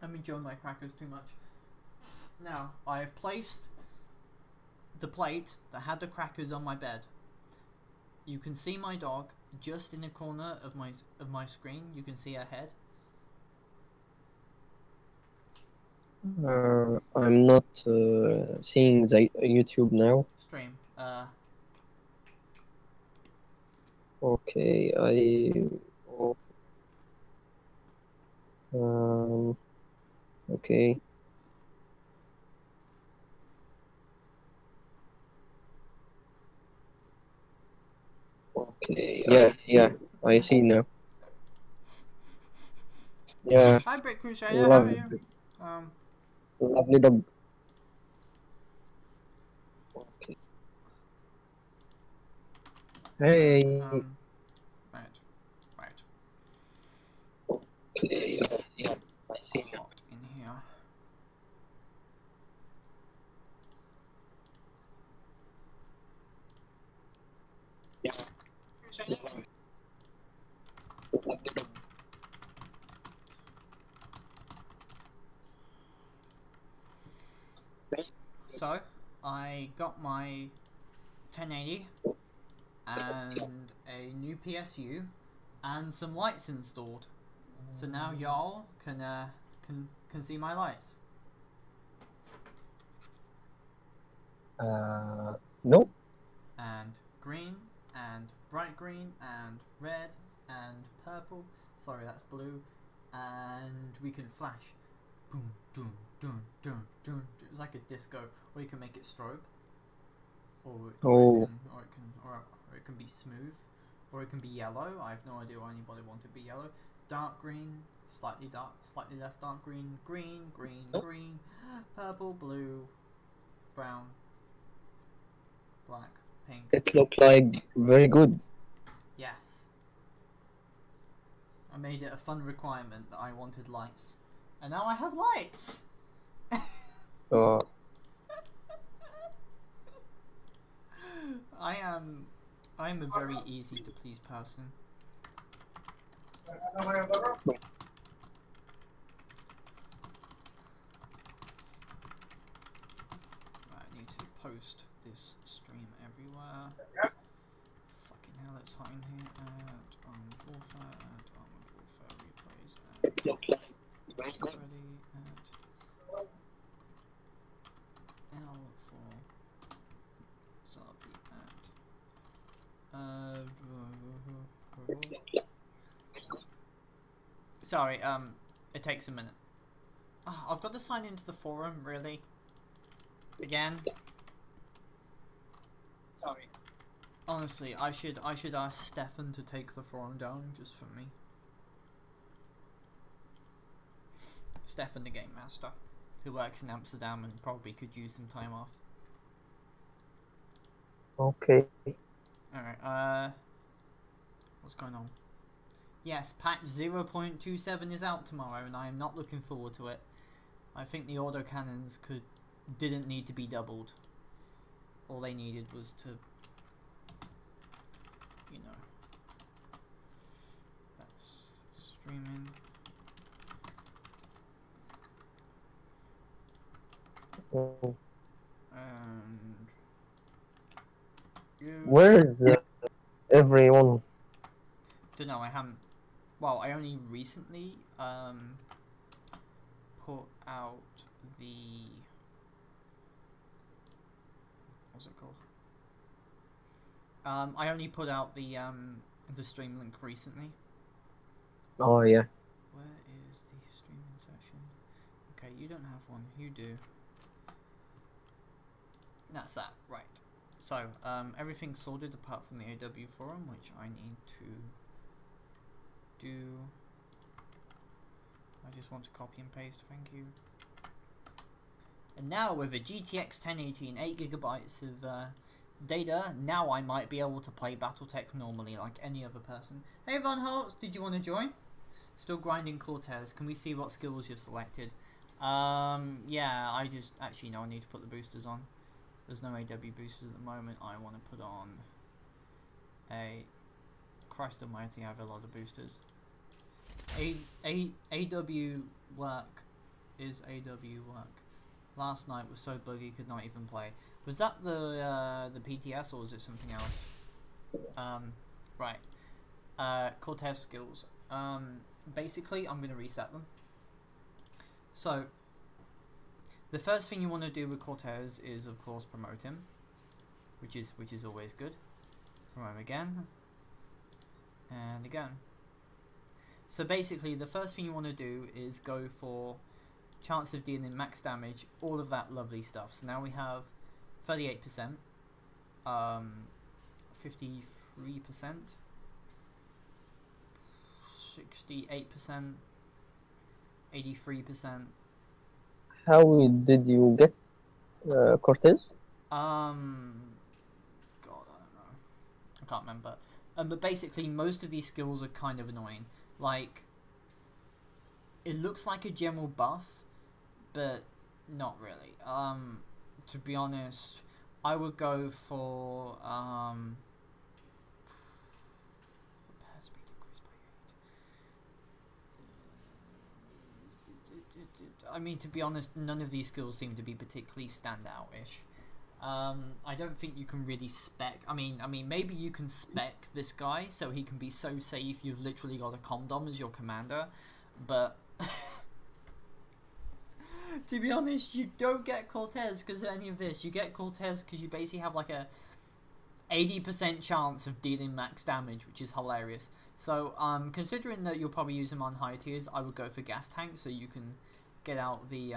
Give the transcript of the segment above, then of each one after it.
I'm enjoying my crackers too much. Now, I have placed the plate that had the crackers on my bed. You can see my dog just in the corner of my screen. You can see her head. I'm not seeing the YouTube now. Stream. Okay, okay. Okay, yeah, I see now. Yeah, Hi, Brick Crusader. How are you? lovely dog. Okay. Hey. Right. Okay, yeah, I see now. Hot in here. Yeah. So, I got my 1080 and a new PSU and some lights installed. So now y'all can see my lights. No. And green and bright green and red and purple. Sorry, that's blue. And we can flash. Boom, doom, doom, doom, doom. It's like a disco, or you can make it strobe, or it can be smooth, or it can be yellow. I have no idea why anybody wanted to be yellow. Dark green, slightly less dark green, green, green, purple, blue, brown, black, pink. It looked like very good. Yes. I made it a fun requirement that I wanted lights. And now I have lights! I am a very easy to please person. I need to post this stream everywhere. Fucking hell, it's hot in here. Add Armored Warfare, replays, It looked like very good. ready, L for Zarbi, sorry, it takes a minute. Oh, I've got to sign into the forum, really? Again? Sorry. Honestly, I should ask Stefan to take the forum down just for me. Stefan, the game master, who works in Amsterdam and probably could use some time off. Okay. Alright, what's going on? Yes, patch 0.27 is out tomorrow, and I am not looking forward to it. I think the autocannons didn't need to be doubled. All they needed was to, you know, that's streaming. And where is everyone? Don't know. I haven't. Well, I only recently put out the, what's it called? I only put out the stream link recently. Oh yeah. Where is the streaming session? Okay, you don't have one. You do. That's that, right. So, everything's sorted apart from the AW forum, which I need to do. I just want to copy and paste, thank you. And now with a GTX 1080 and 8GB of data, now I might be able to play Battletech normally like any other person. Hey Von Holtz, did you want to join? Still grinding Cortez. Can we see what skills you've selected? Yeah, I just, actually no, I need to put the boosters on. There's no AW boosters at the moment. I want to put on a, Christ almighty, I have a lot of boosters. AW work is AW work? Last night was so buggy, could not even play. Was that the PTS or was it something else? Right. Cortez skills. Basically, I'm gonna reset them. So, the first thing you want to do with Cortez is, of course, promote him, which is always good. Promote him again, and again. So basically, the first thing you want to do is go for chance of dealing max damage, all of that lovely stuff. So now we have 38%, 53%, 68%, 83%. How did you get Cortez? God, I don't know. I can't remember. But basically, most of these skills are kind of annoying. Like, it looks like a general buff, but not really. To be honest, I would go for repair speed increased by 8. I mean, to be honest, none of these skills seem to be particularly standout-ish. I don't think you can really spec. I mean, maybe you can spec this guy so he can be so safe. You've literally got a Comdom as your commander, but to be honest, you don't get Cortez because of any of this. You get Cortez because you basically have like a 80% chance of dealing max damage, which is hilarious. So, considering that you'll probably use him on high tiers, I would go for gas tank so you can get out the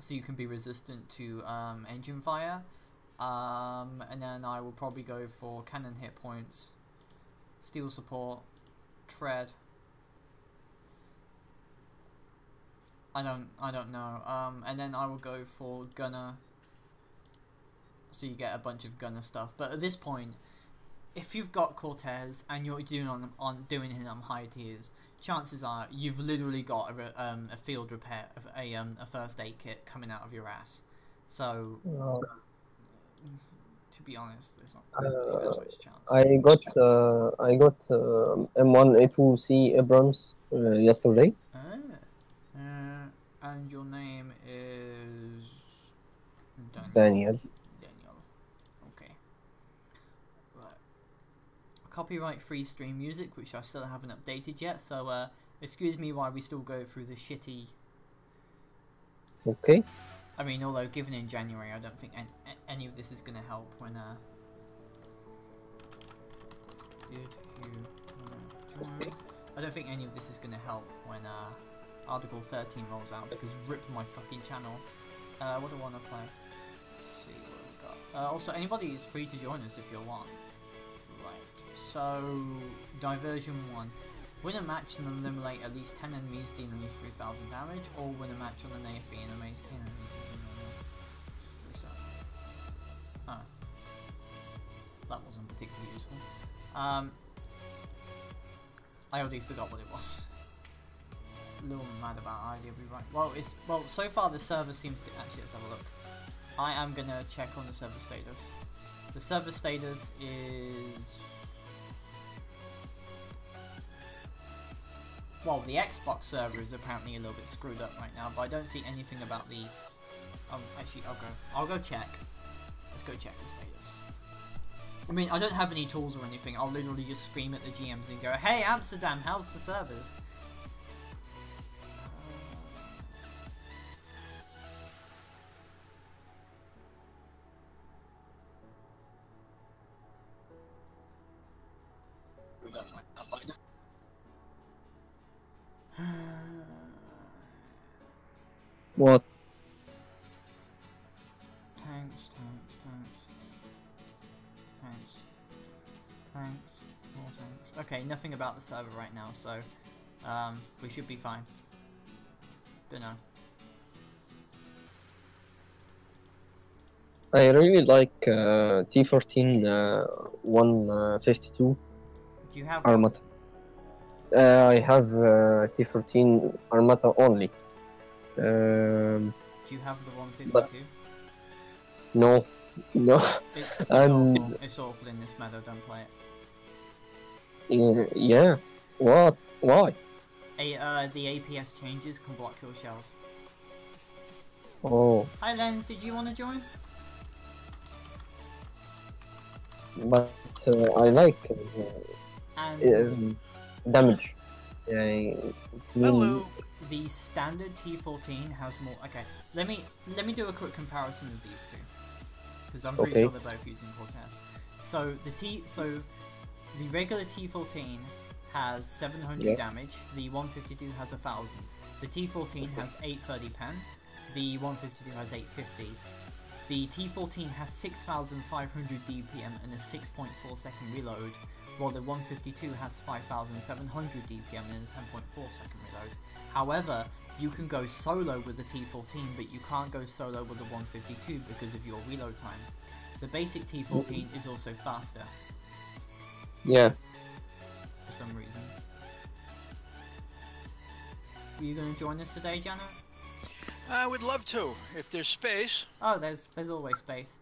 so you can be resistant to engine fire, and then I will probably go for cannon hit points, steel support, tread. I don't know. And then I will go for gunner, so you get a bunch of gunner stuff. But at this point, if you've got Cortez and you're doing doing him on high tiers, chances are you've literally got a field repair, a first aid kit coming out of your ass. So, to be honest, there's not really much chance. I got M1A2C Abrams yesterday. And your name is Daniel. Okay. Right. Copyright free stream music, which I still haven't updated yet, so excuse me while we still go through the shitty. Okay. I mean, although given in January, I don't think any of this is going to help when did you join? I don't think any of this is going to help when Article 13 rolls out, because rip my fucking channel. What do I want to play? Let's see what we got. Also, anybody is free to join us if you want. Right, so Diversion 1. Win a match and eliminate at least 10 enemies dealing at least 3,000 damage, or win a match on an AFE and eliminate 10 enemies. Ah, that wasn't particularly useful. I already forgot what it was. A little mad about idea, right? Well, so far the server seems to actually. Let's have a look. I am gonna check on the server status. The server status is. Well, the Xbox server is apparently a little bit screwed up right now, but I don't see anything about the. Actually, I'll go check. Let's go check the status. I mean, I don't have any tools or anything. I'll literally just scream at the GMs and go, "Hey, Amsterdam, how's the servers?" What? Tanks, more tanks. Okay, nothing about the server right now, so we should be fine. Dunno. I really like T14 152 Do you have Armata. I have T14 Armata only. Do you have the 152? No. It's awful. It's awful in this meta. Don't play it. Yeah. What? Why? The APS changes can block your shells. Oh, Hi Lens, did you want to join? but I like And damage. I Hello. the standard T14 has more. Okay, let me do a quick comparison of these two, because I'm pretty Okay. sure they're both using Cortez. So the regular T14 has 700 Yeah. damage. The 152 has 1000. The T14 has 830 pen. The 152 has 850. The T14 has 6500 DPM and a 6.4 second reload, while the 152 has 5700 DPM and a 10.4 second reload. However, you can go solo with the T14, but you can't go solo with the 152 because of your reload time. The basic T14 is also faster yeah. for some reason. Are you going to join us today, Janet? I would love to, if there's space. Oh, there's always space.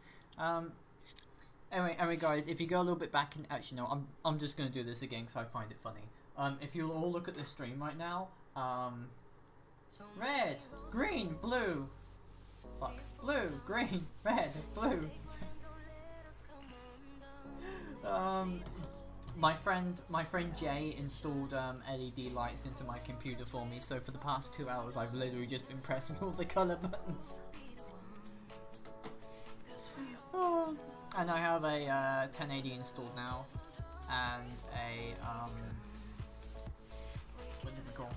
Anyway, guys, if you go a little bit back and actually no, I'm just gonna do this again because I find it funny. If you all look at the stream right now, red, green, blue, blue, green, red, blue. My friend Jay installed LED lights into my computer for me, so for the past 2 hours I've literally just been pressing all the color buttons. And I have a 1080 installed now, and a what did we call?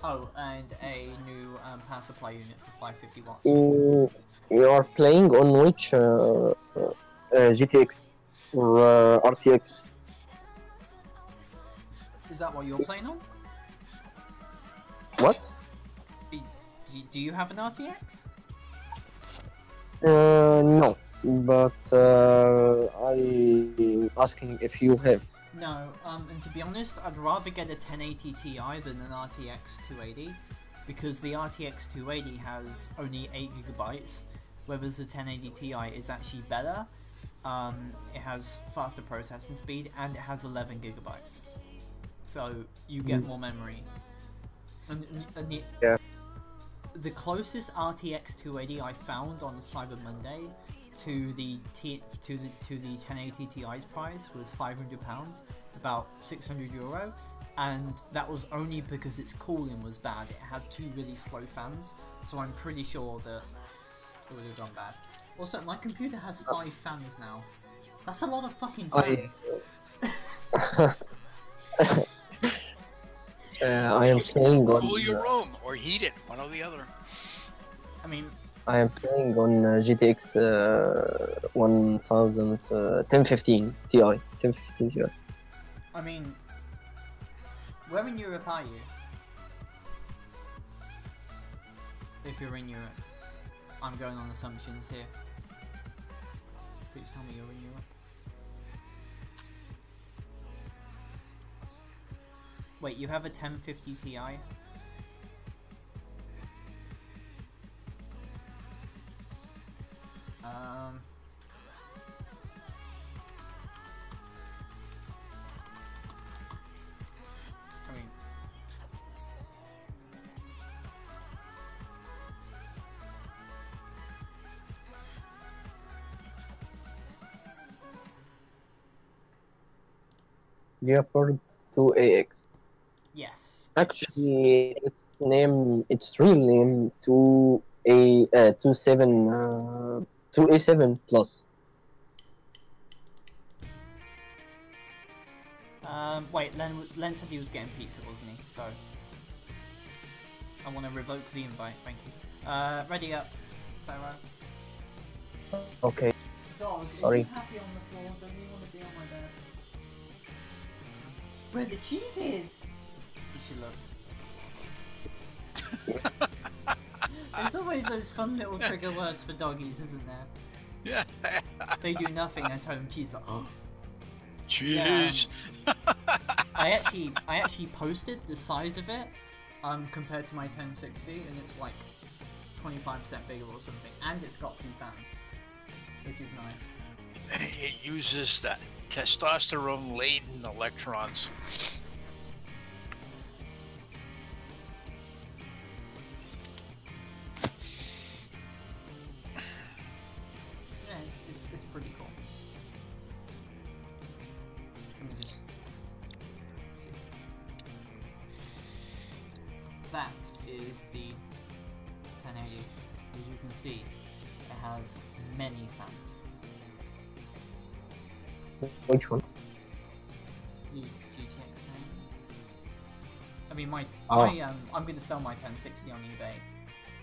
Oh, and a new power supply unit for 550 watts. You are playing on which GTX or RTX? Is that what you're playing on? What? Do you have an RTX? No, but I'm asking if you have. No, and to be honest, I'd rather get a 1080 Ti than an RTX 280, because the RTX 280 has only 8GB, whereas the 1080 Ti is actually better. It has faster processing speed, and it has 11GB. So you get more memory. And Yeah. the closest RTX 280 I found on Cyber Monday to the 1080 Ti's price was £500, about €600, and that was only because its cooling was bad. It had 2 really slow fans, so I'm pretty sure that it would have gone bad. Also, my computer has 5 fans now. That's a lot of fucking fans. I am playing on. Cool your room or heat it, one or the other. I mean, I am playing on GTX 1015 Ti. 1015 Ti. I mean, where in Europe are you? If you're in Europe, I'm going on assumptions here. Please tell me you're in Europe. Wait, you have a 1050 Ti? I mean, Leopard 2AX. yes. Actually, its real name 2A7 plus. Wait, Len said he was getting pizza, wasn't he? So, I want to revoke the invite, thank you. Ready up, Pharaoh. Okay. Dog, Sorry. are you happy on the floor? Don't you want to be on my bed? Where the cheese is! See, she looked. There's always those fun little trigger words for doggies, isn't there? Yeah. They do nothing and tell them cheese like, oh. Cheese. I actually posted the size of it compared to my 1060, and it's like 25% bigger or something, and it's got 2 fans, which is nice. It uses that testosterone-laden electrons. that is the 1080. As you can see, it has many fans. Which one? The GTX 10. I mean, I'm going to sell my 1060 on eBay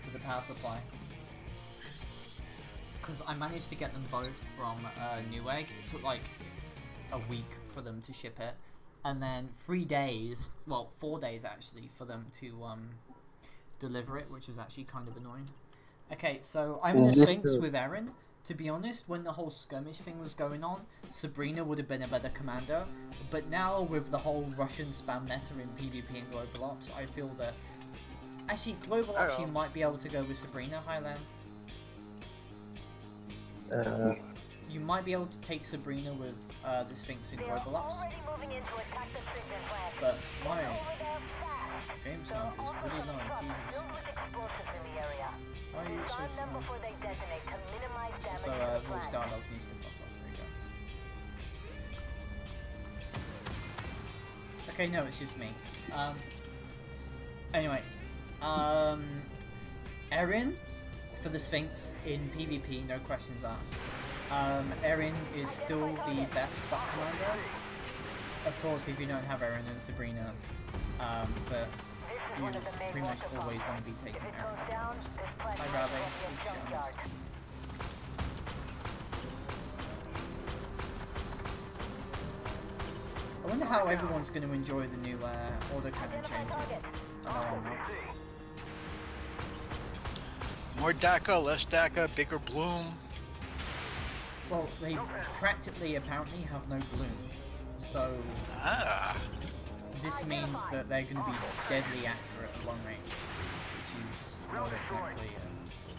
with a power supply. Because I managed to get them both from Newegg. It took like a week for them to ship it. And then 3 days, well 4 days actually, for them to deliver it, which was actually kind of annoying. Okay, so I'm in a Sphinx with Erin. To be honest, when the whole skirmish thing was going on, Sabrina would have been a better commander. But now with the whole Russian spam meta in PvP and Global Ops, I feel that... Actually, Global Ops you might be able to go with Sabrina, Highland. You might be able to take Sabrina with the Sphinx in Global Ops. But my game sound is really low, Jesus. Why are you so slow? So, Voice Dialogue needs to fuck off. There you go. Okay, no, it's just me. Anyway. Erin, for the Sphinx in PvP, no questions asked. Erin is still the best spot commander. Of course, if you don't have Erin and Sabrina, but you pretty much always want to be taking Erin. I'd rather be honest. I wonder how everyone's going to enjoy the new autocannon changes. I know I'm not. More DACA, less DACA, bigger bloom. Well, they practically, apparently, have no bloom. So, this means that they're going to be deadly accurate at long range, which is not exactly a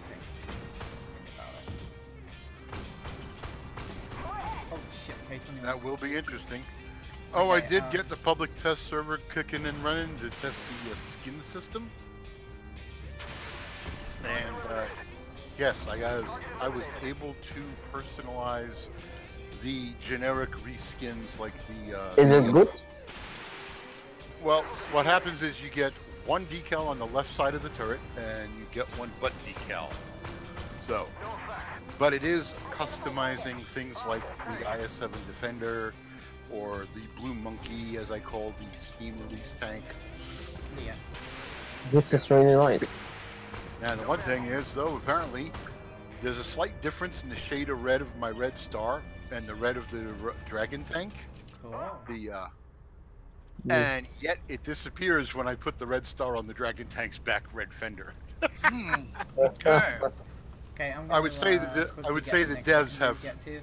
thing about it. Oh shit, K21. That will be interesting. Oh, okay, I did get the public test server kicking and running to test the skin system. And yes, I was able to personalize the generic reskins like the... Is it good? Well, what happens is you get one decal on the left side of the turret, and you get one butt decal. So, but it is customizing things like the IS-7 Defender, or the Blue Monkey, as I call the steam release tank. Yeah. This is really nice. And the one thing is, though, apparently, there's a slight difference in the shade of red of my red star and the red of the dragon tank. Cool. And yet it disappears when I put the red star on the dragon tank's back red fender. Okay. Okay, I'm I would say that the devs have. To.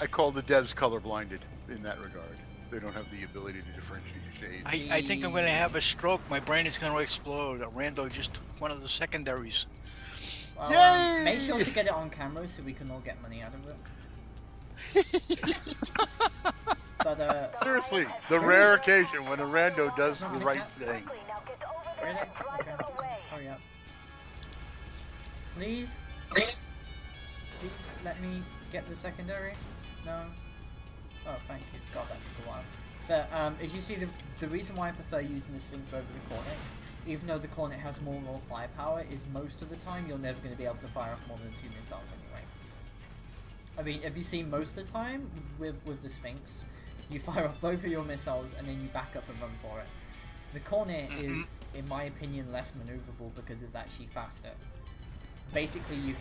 I call the devs colorblinded in that regard. They don't have the ability to differentiate shades. I think I'm going to have a stroke. My brain is going to explode. Rando just took one of the secondaries. Well, make sure to get it on camera so we can all get money out of it. But, seriously, the rare occasion when a rando does the right thing. Really? Okay. Hurry up. Please let me get the secondary. No. Oh, thank you. God, that took a while. But as you see, the reason why I prefer using the Sphinx over the Cornet, even though the Cornet has more raw firepower, is most of the time you're never going to be able to fire off more than 2 missiles anyway. I mean, have you seen most of the time with the Sphinx, you fire off both of your missiles and then you back up and run for it. The Cornet is, in my opinion, less maneuverable because it's actually faster. Basically, you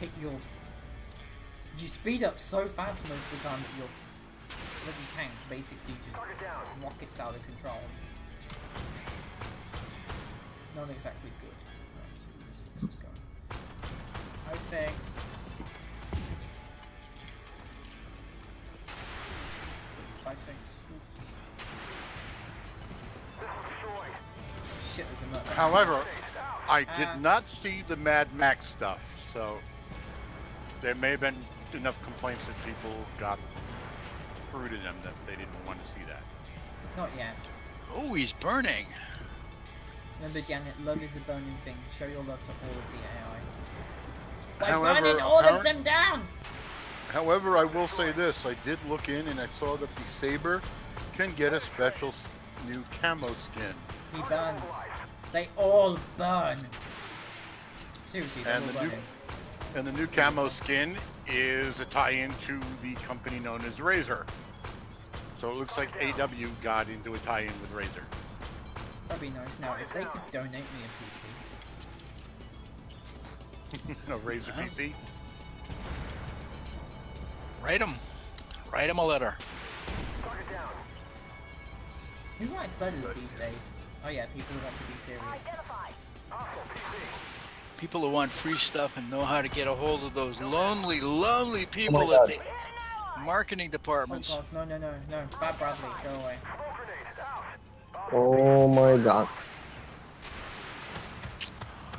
speed up so fast most of the time that your bloody tank basically just rockets out of control. Not exactly good. Let's see where this Sphinx is going. Hi, Sphinx. Bye, Sphinx. Shit, there's a nut. However, I did not see the Mad Max stuff, so there may have been enough complaints that people got through to them that they didn't want to see that. Not yet. Oh, he's burning. Remember, Janet, love is a burning thing. Show your love to all of the AI. By However, burning all of them down! However, I will say this. I did look in and I saw that the Saber can get a special new camo skin. He burns. They all burn. Seriously, they're And all the new- burning. And the new camo skin is a tie-in to the company known as Razer. So it looks like AW got into a tie-in with Razer. That'd be nice. Now, if they could donate me a PC. No, Razer PC. Write him a letter. Who writes letters these days? Oh yeah, people who want to be serious. People who want free stuff and know how to get a hold of those lonely, lonely Oh people my at God. the marketing Oh departments. god, no, no, no, no. Bad Bradley, go away. Oh my God.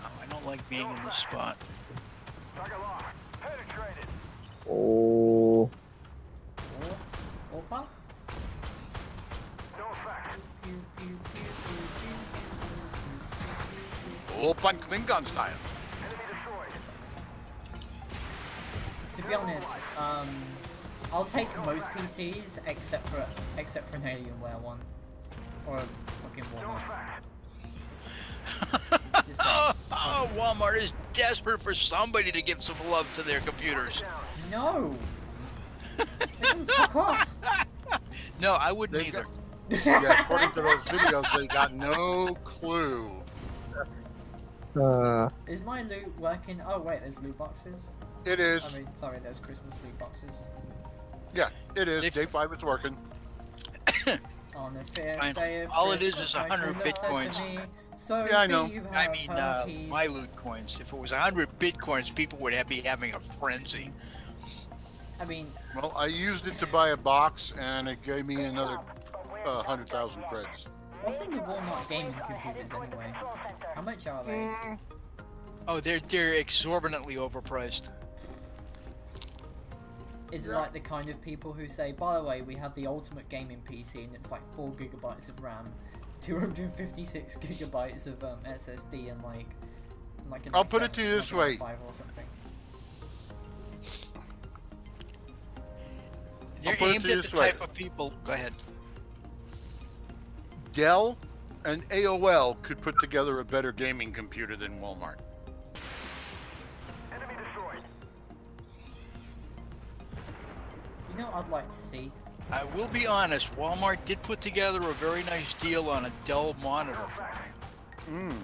Oh, I don't like being in this spot. Oh. Opa? Open Klingon style. To be honest, I'll take most PCs except for an Alienware one. Or a fucking Walmart. Just saying. Oh, Walmart is desperate for somebody to give some love to their computers. No! They can fuck off! No, I wouldn't They either. Yeah, according to those videos, they got no clue. Is my loot working? Oh wait, there's loot boxes. It is. I mean, sorry, there's Christmas loot boxes. Yeah, it is. They've- Day 5 is working. On the fifth Fine. day of All it is Christmas, 100 my son said to bitcoins. me, "Sophie, Yeah, I know. you I have mean, her keys." my loot coins. If it was 100 bitcoins, people would be having a frenzy. I mean, Well, I used it to buy a box, and it gave me another 100,000 creds. what's in the Walmart gaming computers anyway? How much are they? Mm, Oh, they're exorbitantly overpriced. Is it like the kind of people who say, by the way, we have the ultimate gaming PC and it's like 4 gigabytes of RAM, 256 gigabytes of SSD, and like an I'll put i7, it to you this like an way. i5 or something. They're put it aimed to you at the this way. type of people. Go ahead. Dell and AOL could put together a better gaming computer than Walmart. You know what I'd like to see? I will be honest. Walmart did put together a very nice deal on a Dell monitor for me. Mm.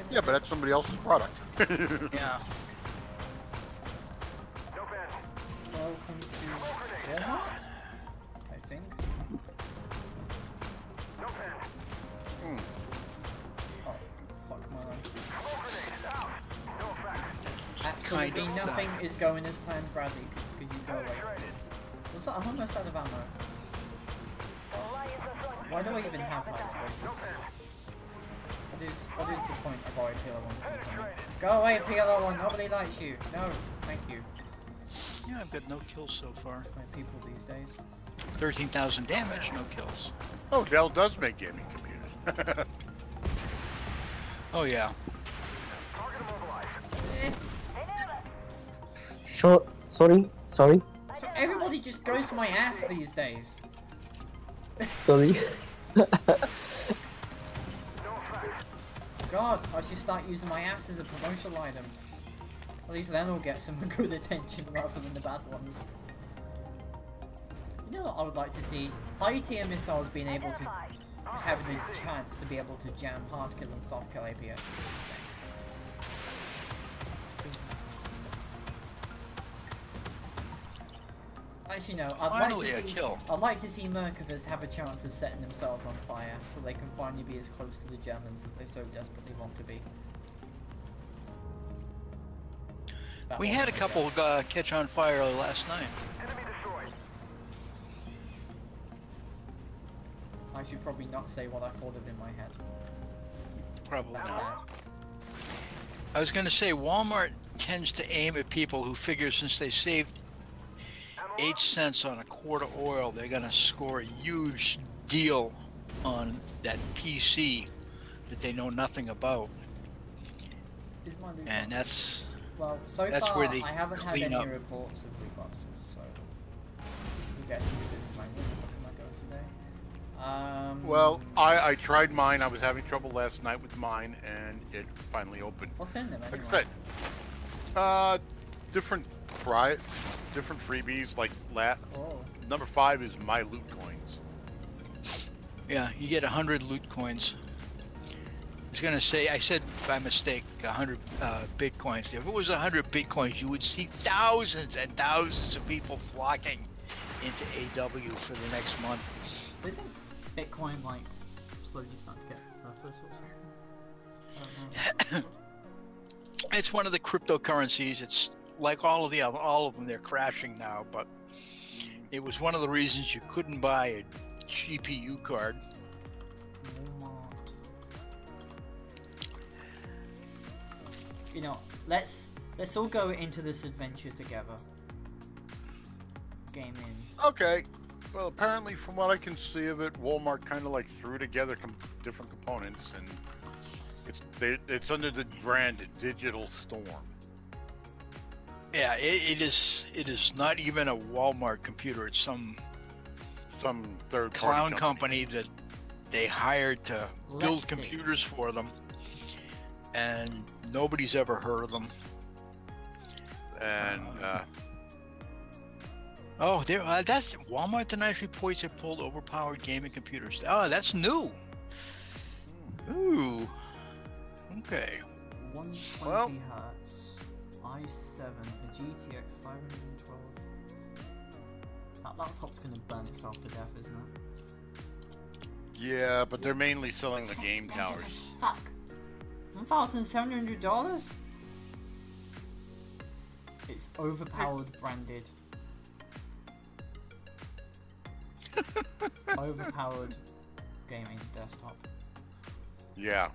Yeah, but that's somebody else's product. Yeah. Welcome to Walmart, I think. Mm. Oh, fuck my life. Absolutely Kind of, nothing is going as planned, Bradley. Could you go away, please? What's that? I'm almost out of ammo. Why do I even have high explosive? What is the point of our PLO 1's becoming? Go away, PLO 1! Nobody likes you! No, thank you. Yeah, I've got no kills so far. That's my people these days. 13,000 damage, no kills. Oh, Dell does make gaming computers. Oh yeah. Eh. Sure. Sorry. So everybody just goes to my ass these days. Sorry. God, I should start using my ass as a promotional item. At least then I'll get some good attention rather than the bad ones. You know what I would like to see? High tier missiles being able to have the chance to be able to jam hard kill and soft kill APS. Actually, no. Finally a kill. I'd like to see Merkavas have a chance of setting themselves on fire, so they can finally be as close to the Germans that they so desperately want to be. That We was had a my couple guess. catch on fire last night. I should probably not say what I thought of in my head. Probably That's not. bad. I was going to say Walmart tends to aim at people who figure since they saved 8 cents on a quart of oil, they're going to score a huge deal on that PC that they know nothing about. Is my loot And box- that's Well, so that's far where they I haven't had clean any up. reports of loot boxes, so I guess as good as mine. Where the fuck am I going today? Well, I tried mine. I was having trouble last night with mine, and it finally opened. What's in them anyway? Like I said, different freebies. Like number 5 is my loot coins. Yeah, you get 100 loot coins. I was gonna say, I said by mistake 100 bitcoins. If it was 100 bitcoins, you would see thousands and thousands of people flocking into AW for the next month. Isn't Bitcoin like slowly starting to get worthless or something? It's one of the cryptocurrencies. It's like all of them. They're crashing now, but it was one of the reasons you couldn't buy a GPU card. You know, let's all go into this adventure together. Gaming. Okay. Well, apparently, from what I can see of it, Walmart kind of like threw together different components, and it's under the brand Digital Storm. Yeah, it is not even a Walmart computer. It's some third clown company that they hired to build computers for them, and nobody's ever heard of them. And oh, that's Walmart denies reports have pulled overpowered gaming computers. Oh, that's new. Ooh. Okay. 120 hertz, i7, a GTX 512. That laptop's gonna burn itself to death, isn't it? yeah, but they're mainly selling the game expensive towers. as fuck. $1,700. It's overpowered branded. Overpowered gaming desktop. Yeah.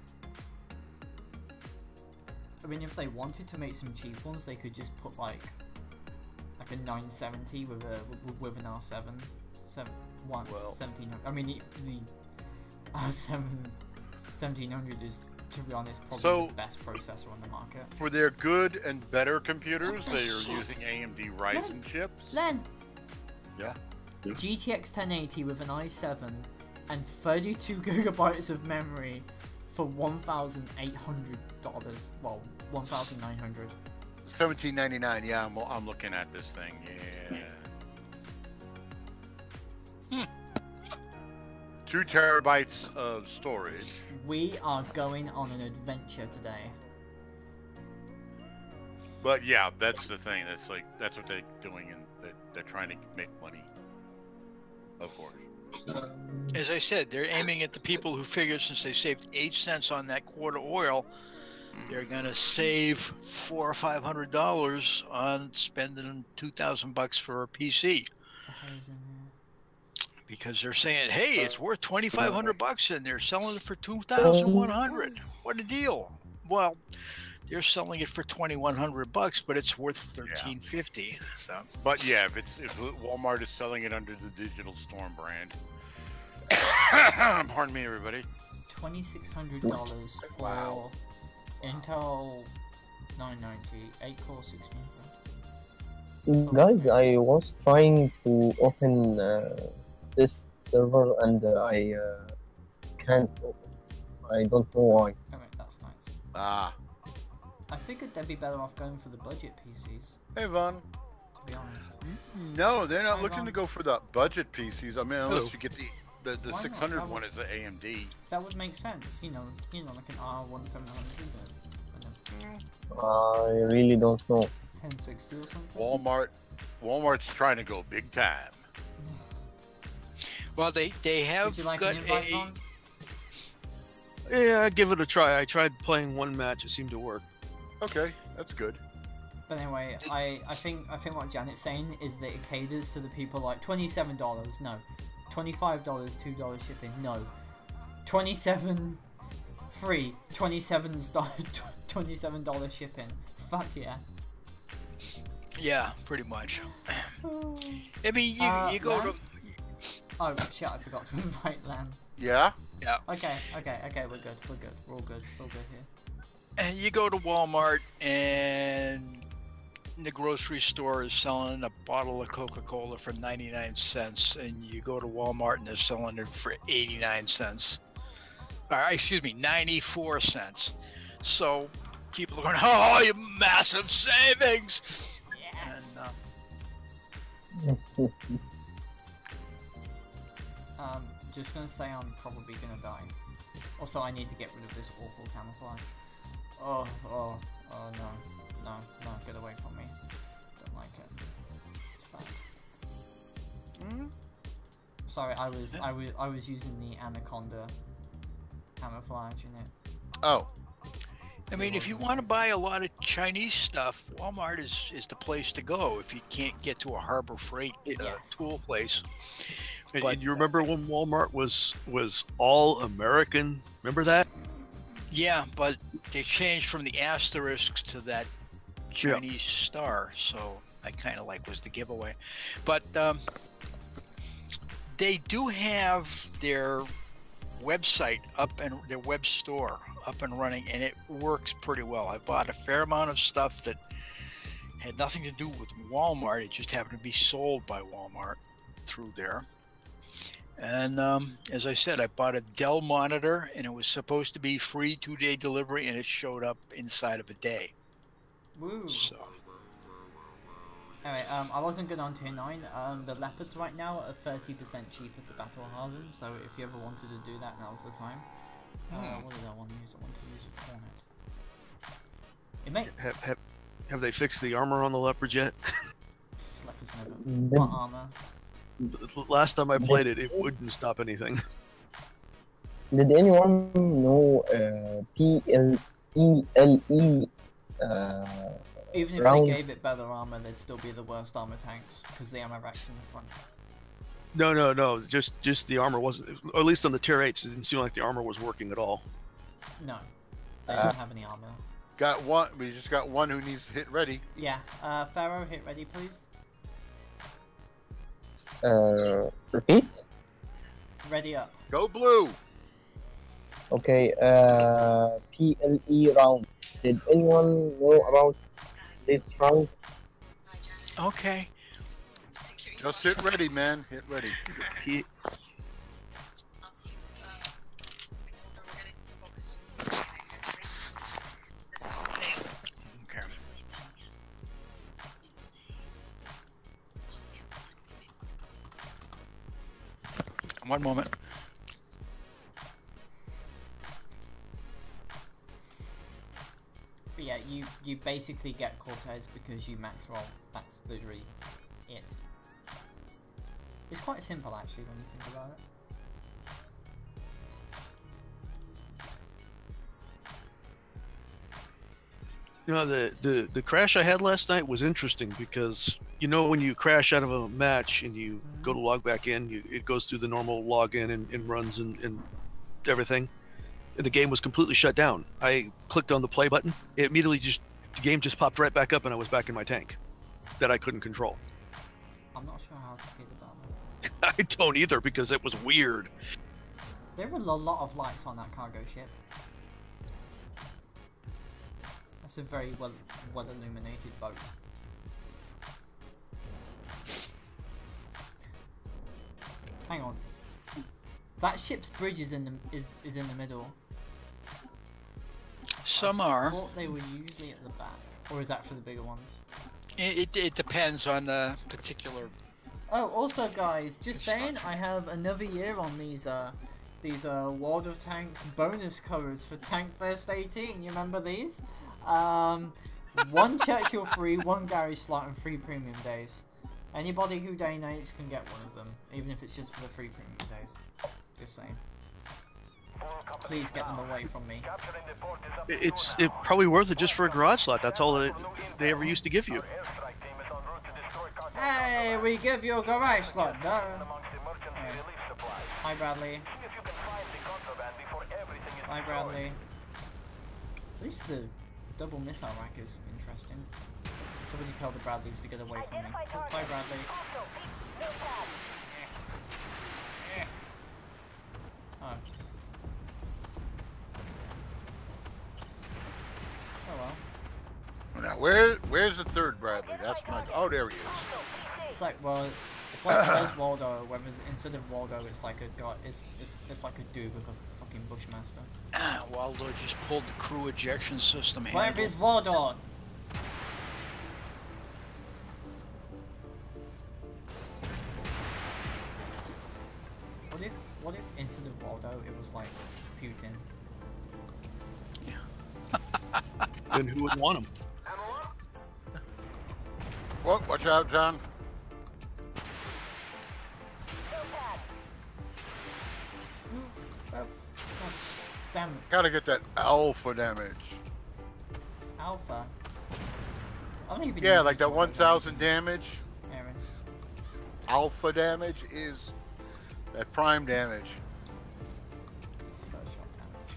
I mean, if they wanted to make some cheap ones, they could just put like a 970 with an R7, 1700. I mean, the R7 1700 is, to be honest, probably the best processor on the market. For their good and better computers, they are using AMD Ryzen chips. Len. Yeah. GTX 1080 with an i7 and 32 gigabytes of memory for $1,800. Well, $1,900. $17.99. Yeah, I'm looking at this thing. Yeah. 2 terabytes of storage. We are going on an adventure today. But yeah, that's the thing. That's what they're doing, and they're trying to make money. Of course. As I said, they're aiming at the people who figure since they saved 8 cents on that quart of oil, they're gonna save $400 or $500 on spending $2,000 for a PC. Because they're saying, hey, it's worth $2,500 and they're selling it for $2,100. What a deal! Well, they're selling it for $2,100, but it's worth $1,350. So. But yeah, if Walmart is selling it under the Digital Storm brand, pardon me, everybody. $2,600 for Intel 990, 8-core 16 thread. Guys, I was trying to open this server and I can't. I don't know why. Oh wait, that's nice. Ah. I figured they'd be better off going for the budget PCs. Hey, Vaughn. To be honest. No, they're not looking to go for the budget PCs. I mean, unless you get the Why 600 not? one is the AMD. That would make sense, you know, like an R1700, I really don't know. 1060 or something. Walmart's trying to go big time. Well, they have Would you like got an invite, Vaughn? Yeah, give it a try. I tried playing one match; it seemed to work. Okay, that's good. But anyway, I think what Janet's saying is that it caters to the people like $27, no. $25, $2 shipping, no. 27 free, $27 shipping. Fuck yeah. Yeah, pretty much. I mean, you go Lan? to. Oh shit, I forgot to invite Lan. Yeah? Yeah. Okay, we're good. We're all good. It's all good here. And you go to Walmart and in the grocery store is selling a bottle of Coca-Cola for 99 cents, and you go to Walmart and they're selling it for 89 cents. Or, excuse me, 94 cents. So people are going, oh, you massive savings! Yes. And, Just gonna say I'm probably gonna die. Also, I need to get rid of this awful camouflage. Oh no, get away from me. Don't like it. It's bad. Sorry, I was using the anaconda camouflage in it. Oh, I mean, if you want to buy a lot of Chinese stuff, Walmart is the place to go if you can't get to a Harbor Freight tool place. And you remember when Walmart was all American? Remember that? Yeah, but they changed from the asterisk to that Chinese star, so I kind of was the giveaway. But they do have their website up and their web store up and running, and it works pretty well. I bought a fair amount of stuff that had nothing to do with Walmart. It just happened to be sold by Walmart through there. And as I said, I bought a Dell monitor, and it was supposed to be free 2-day delivery, and it showed up inside of a day. Woo. So. Anyway, I wasn't good on tier 9. The leopards right now are 30% cheaper to battle harden, so if you ever wanted to do that, now's the time. What did I want to use? I want to use a cornet. It may... Have they fixed the armor on the leopards yet? Leopards never. What armor? Last time I played it, it wouldn't stop anything. Did anyone know PLELE? Even if round... they gave it better armor, they'd still be the worst armor tanks because the ammo rack's in the front. No. Just the armor wasn't. Or at least on the tier 8s, it didn't seem like the armor was working at all. No, they don't have any armor. got one. We just got one who needs hit ready. Yeah, Pharaoh, hit ready, please. Repeat? Ready up. Go blue. Okay, PLE round. Did anyone know about these rounds? Okay. Just hit ready, man. Hit ready. One moment. But yeah, you basically get Cortez because you max roll. That's literally it. It's quite simple actually when you think about it. You know, the crash I had last night was interesting because, you know, when you crash out of a match and you go to log back in, it goes through the normal login and runs and everything. And the game was completely shut down. I clicked on the play button. It immediately the game just popped right back up and I was back in my tank that I couldn't control. I'm not sure how to feel about that. I don't either because it was weird. There are a lot of lights on that cargo ship. That's a very well illuminated boat. Hang on. That ship's bridge is in the middle. Some I are. thought they were usually at the back, or is that for the bigger ones? It depends on the particular. Oh, also guys, just saying, I have another year on these World of Tanks bonus codes for Tank Fest 18. You remember these? 1 Churchill free, 1 Gary slot, and 3 premium days. Anybody who donates can get one of them, even if it's just for the 3 premium days. Just saying. Please get them away from me. It's probably worth it just for a garage slot. That's all they ever used to give you. Hey, we give you a garage slot, duh. Hi, Bradley. Hi, Bradley. At least the double missile rack is interesting. Somebody tell the Bradleys to get away from me. Bye, Bradley. Oh. Oh well. Where's the third Bradley? That's my. Oh, there he is. It's like, well, it's like where's Waldo, whether instead of Waldo, it's like a guy, it's like a dude with a fucking Bushmaster. Waldo just pulled the crew ejection system Where handle. is Waldo? What if instead of Waldo, it was like Putin? Then who would want him? Well, watch out, John. Oh, God damn it. Gotta get that alpha damage. Alpha. I don't even Yeah, know like that what 1,000 damage. Aaron. Alpha damage is that prime damage. It's first shot damage.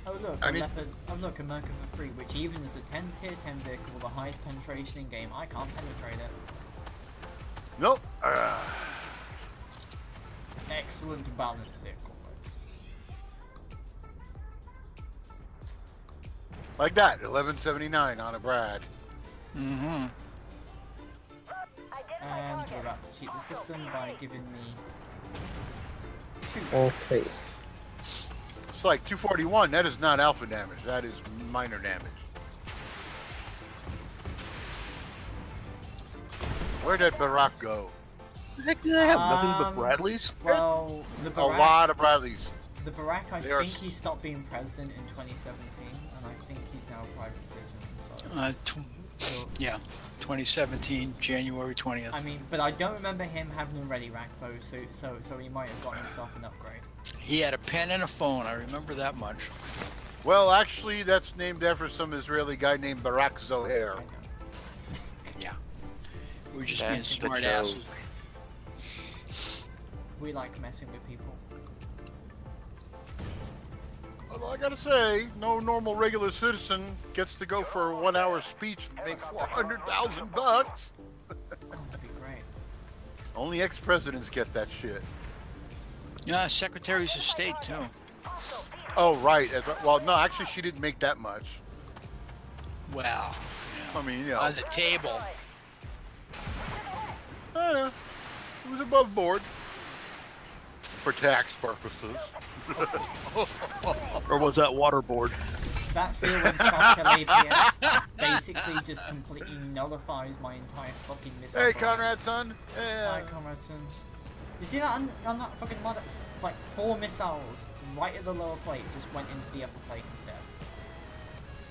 Come on. Oh look, I a need- leopard. Oh look, a Merkava 3, which even as a 10 tier 10 vehicle with the highest penetration in game, I can't penetrate it. Nope. Excellent balance there, comrades. Like that, 1179 on a Brad. Mm-hmm. And we're about to cheat the system by giving me 2. Okay. It's like 241. That is not alpha damage. That is minor damage. Where'd that Barack go? The heck do they have? Nothing but Um, Bradleys? Well, the A Barack, lot of Bradleys. the Barack, I They are think he stopped being president in 2017, and I think he's now a private citizen. So, Yeah, 2017, January 20th. I mean, but I don't remember him having a ready rack though, so he might have gotten himself an upgrade. He had a pen and a phone. I remember that much. Well, actually, that's named after some Israeli guy named Barak Zohar. I know. Yeah. We're just being That's the smart joke. asses. We like messing with people. Although I gotta say, no normal regular citizen gets to go for a 1 hour speech and make $400,000. Oh, that'd be great. Only ex-presidents get that shit. Yeah, secretaries of state too. Oh, right. That's right. Well, no, actually, she didn't make that much. Well, I mean, you know, on the table. I don't know. It was above board for tax purposes. Or was that waterboard? That feel when soft kill APS basically just completely nullifies my entire fucking missile. Hey, program. Conrad, son. Hi, Yeah. Conradson. You see that on that fucking mod? Like 4 missiles right at the lower plate just went into the upper plate instead.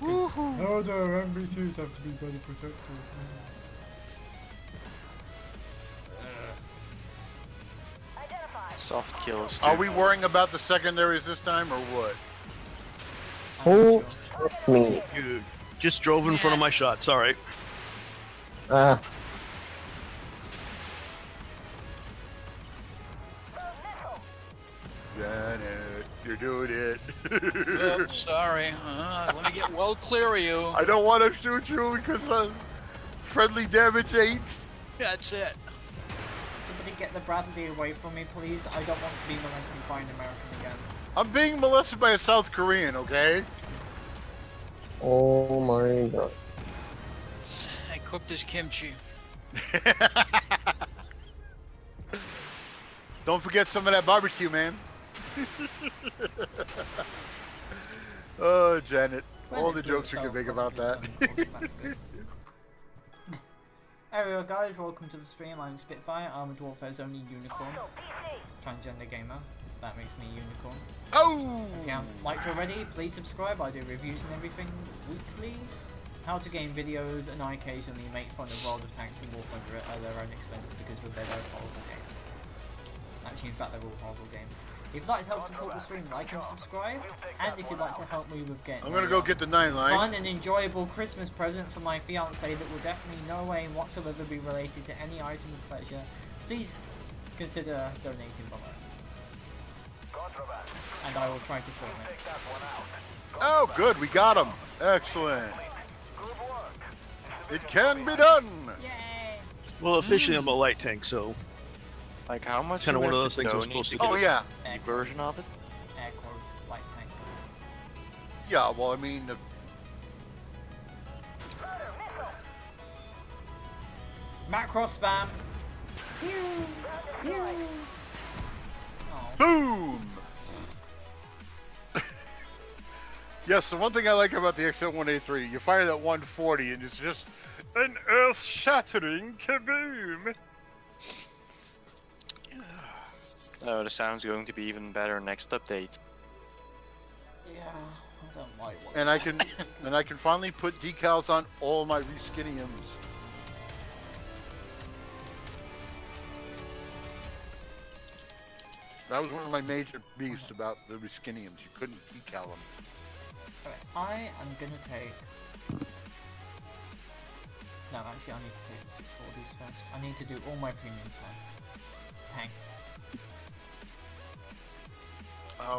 'Cause- Oh, the MB2s have to be better protected. Soft kills. Are we worrying about the secondaries this time, or what? Who shot me? You just drove in front of my shots. All right. Ah, Janet, you're doing it. Oops, sorry. Let me get well clear of you. I don't want to shoot you because of friendly damage 8. That's it. Somebody get the Bradley away from me, please. I don't want to be molested by an American again. I'm being molested by a South Korean, okay? oh my god. I cooked this kimchi. Don't forget some of that barbecue, man. Oh, Janet. When All it the blew jokes you can itself make up about that. against something else, that's good. Hey there guys, welcome to the stream. I'm Spitfire, Armored Warfare's only unicorn. Transgender gamer. That makes me a unicorn. Oh! If you haven't liked already, please subscribe. I do reviews and everything weekly. How to game videos, and I occasionally make fun of World of Tanks and War Thunder at their own expense because they're both horrible games. Actually, in fact, they're all horrible games. If you'd like to help support the stream, like and subscribe. And if you'd like to help me with getting I'm gonna go get the 9 line. fun and enjoyable Christmas present for my fiance that will definitely no way whatsoever be related to any item of pleasure, please consider donating below. And I will try to film it. Oh, good. We got him. Excellent. It can be done. Yay! Well, officially I'm a light tank, so Like how much? Kinda do we one of have those things I'm donate supposed to get Oh, a yeah. Air version of it. Air quote, light tank. Yeah, well, I mean, Back cross spam. Pew, pew. Oh. Boom! Yes, the one thing I like about the XL1A3, you fire that 140 and it's just an earth-shattering kaboom! Oh, the sound's going to be even better next update. Yeah, I don't like what. And I can finally put decals on all my reskiniums. That was one of my major beefs about the reskiniums. You couldn't decal them. Okay, I am gonna take. No, actually, I need to take the 640s first. I need to do all my premium tanks.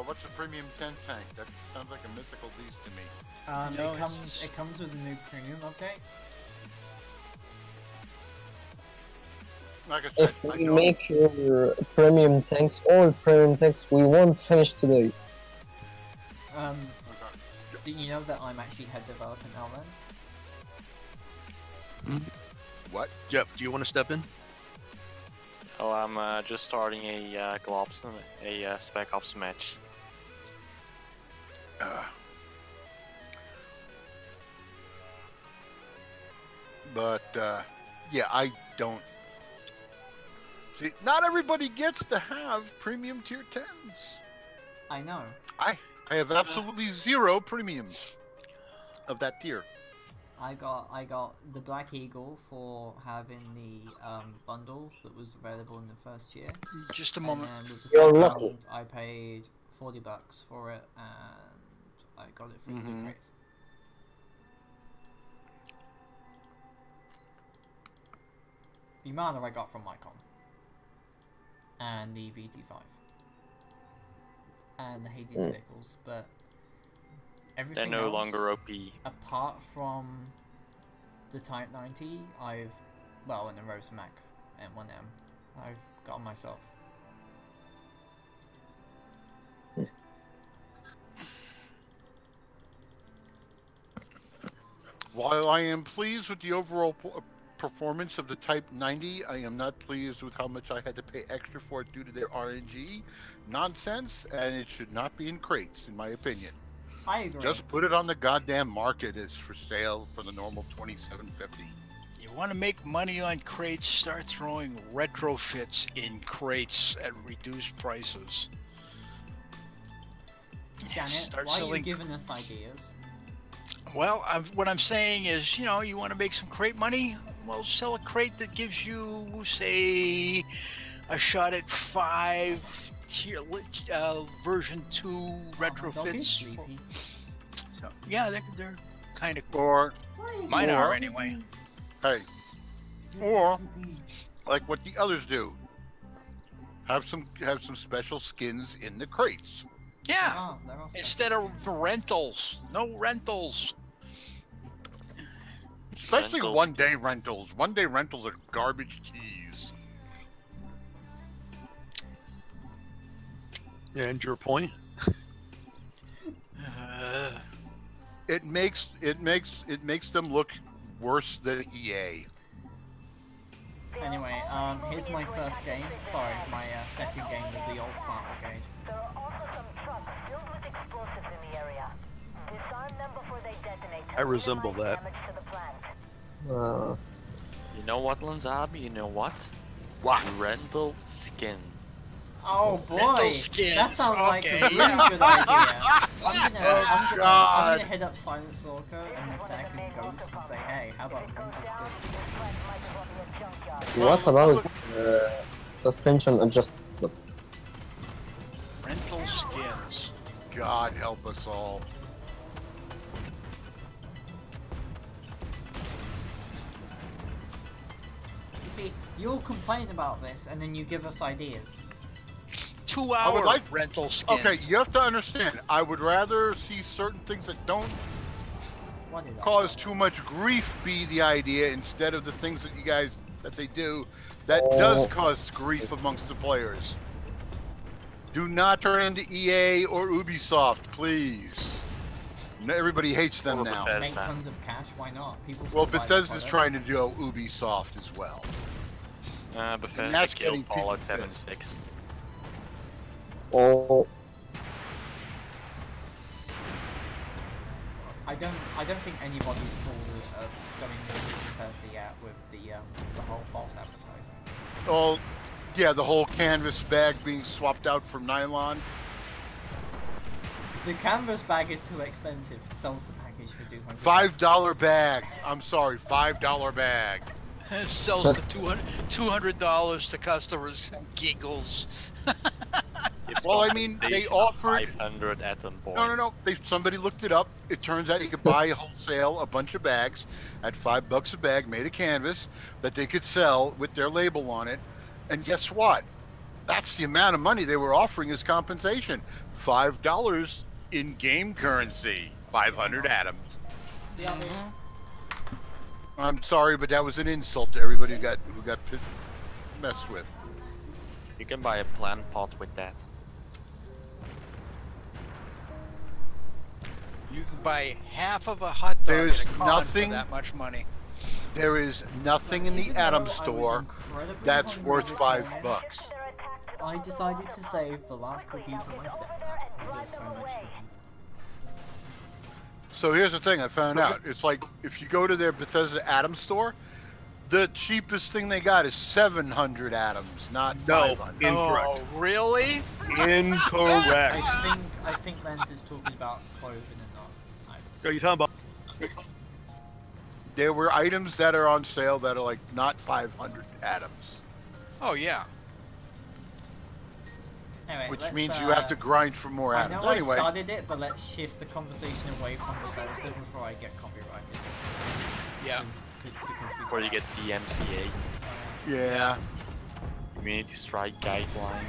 What's a premium 10 tank? That sounds like a mythical beast to me. No, It comes with a new premium update. Like I said, If we make your premium tanks, all premium tanks, we won't finish today. Do you know that I'm actually head developer in Outlands? What? Jeff, do you want to step in? Oh, I'm just starting a Spec Ops match. Yeah, I don't. See, not everybody gets to have premium tier 10s. I know. I have absolutely zero premiums of that tier. I got the Black Eagle for having the bundle that was available in the first year. Just a moment. And then with the You're second lucky. round, I paid $40 for it, and I got it through the crates. The mana I got from Mycon. And the VT5. And the Hades vehicles, but everything They're no else, longer OP. apart from the Type 90, and the Rose Mac M1M, I've got myself. While I am pleased with the overall performance of the Type 90, I am not pleased with how much I had to pay extra for it due to their RNG nonsense, and it should not be in crates, in my opinion. I agree. Just put it on the goddamn market as for sale for the normal $27.50. You want to make money on crates? Start throwing retrofits in crates at reduced prices. Janet, Start why are you selling. giving us ideas? Well, what I'm saying is, you want to make some crate money? Well, sell a crate that gives you, say, a shot at 5 version 2 retrofits. Sleepy. So, yeah, they're kind of cool. Or, Mine are anyway. hey, or like what the others do, have some special skins in the crates. Yeah, Oh, they're also instead of rentals. No rentals. Especially Rentals. one-day rentals. One-day rentals are garbage keys. Yeah, and your point? It makes them look worse than EA. Anyway, here's my first game. Sorry, my second game with the old Fart Brigade. There are also some trucks filled with explosives in the area. Disarm them before they detonate. I resemble Minimize that. damage to the plant. You know what, Lanzabi? You know what? What? Rental skin. Oh boy, Rental skins, that sounds like a okay, really yeah. good idea. I'm God. gonna hit up Silent Stalker and the second Ghost and say, hey, how about rental skins? What about suspension adjustment? Rental skins. God help us all. You see, you'll complain about this and then you give us ideas. 2-hour like- rental skins. Okay, you have to understand. I would rather see certain things that don't What is that? cause too much grief be the idea instead of the things that they do that does cause grief amongst the players. Do not turn into EA or Ubisoft, please. Everybody hates them Or now. Bethesda. Make tons of cash. Why not? People. Well, still buy the Bethesda's product. trying to do Ubisoft as well. Bethesda that's killed getting people Fallout pissed. 76. Oh, I don't think anybody's going near Bethesda yet with the whole false advertising. Oh, yeah, the whole canvas bag being swapped out for nylon. The canvas bag is too expensive. Sells the package for $200. $5 bag. I'm sorry, $5 bag. Sells the $200 to customers. Giggles. Well, I mean, they offered. 500 atom points. No. Somebody looked it up. It turns out you could buy wholesale a bunch of bags at $5 a bag, made of canvas, that they could sell with their label on it. And guess what? That's the amount of money they were offering as compensation. $5 in game currency. 500 atoms. Yeah, I mean, I'm sorry, but that was an insult to everybody who got messed with. You can buy a plant pot with that. You can buy half of a hot dog There's at a con nothing- for that much money. There is nothing in the even Atom though I was store incredibly that's hungry worth this $5. morning, I decided to save the last cookie for my stepdad, who does so much for me. So here's the thing I found out. It's like if you go to their Bethesda Atom store, the cheapest thing they got is 700 atoms, not No, 500. incorrect. Oh, really? Incorrect. I think Lance is talking about clothing and not items. Are you talking about? There were items that are on sale that are like not 500 atoms, Oh, yeah. Anyway, which let's, means you have to grind for more I atoms. know I Anyway, started it, but let's shift the conversation away from Bethesda before I get copyrighted. Yeah. Because we Before you get DMCA, yeah. Community Strike Guideline.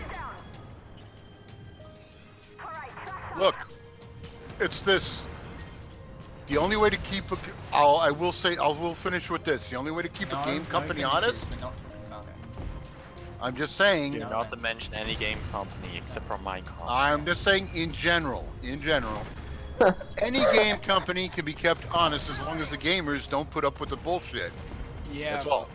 Look, it's this. The only way to keep a, I will finish with this. The only way to keep a game company honest, We're not talking about it. I'm just saying, Do No, not to that's- mention any game company except for my company. I'm just saying in general, any game company can be kept honest as long as the gamers don't put up with the bullshit. Yeah. That's all.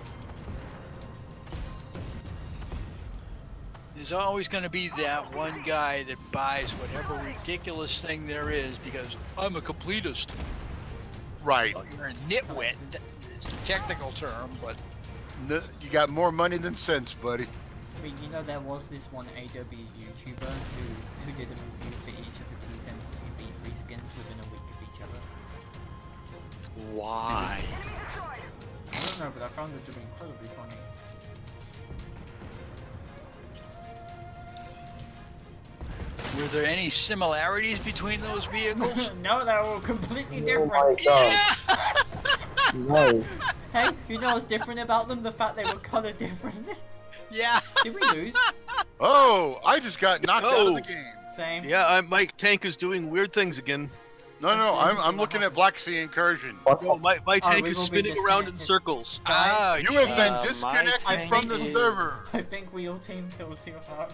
There's always going to be that one guy that buys whatever ridiculous thing there is because I'm a completist. Right. You're a nitwit. It's a technical term, but You got more money than sense, buddy. I mean, you know, there was this one AW YouTuber who did a review for each of the T-72B free skins within a week of each other. Why? I don't know, but I found it to be incredibly funny. were there any similarities between those vehicles? No, they're all completely oh different. my god. No. Hey, you know what's different about them? The fact they were color different. Yeah. Did we lose? Oh, I just got knocked out of the game. Same. Yeah, my tank is doing weird things again. No, I'm looking at Black Sea Incursion. What's Oh, up? my tank we is will be spinning around in disconnected. circles. Oh, You have been my disconnected tank from the is- server. I think we all team killed too hard.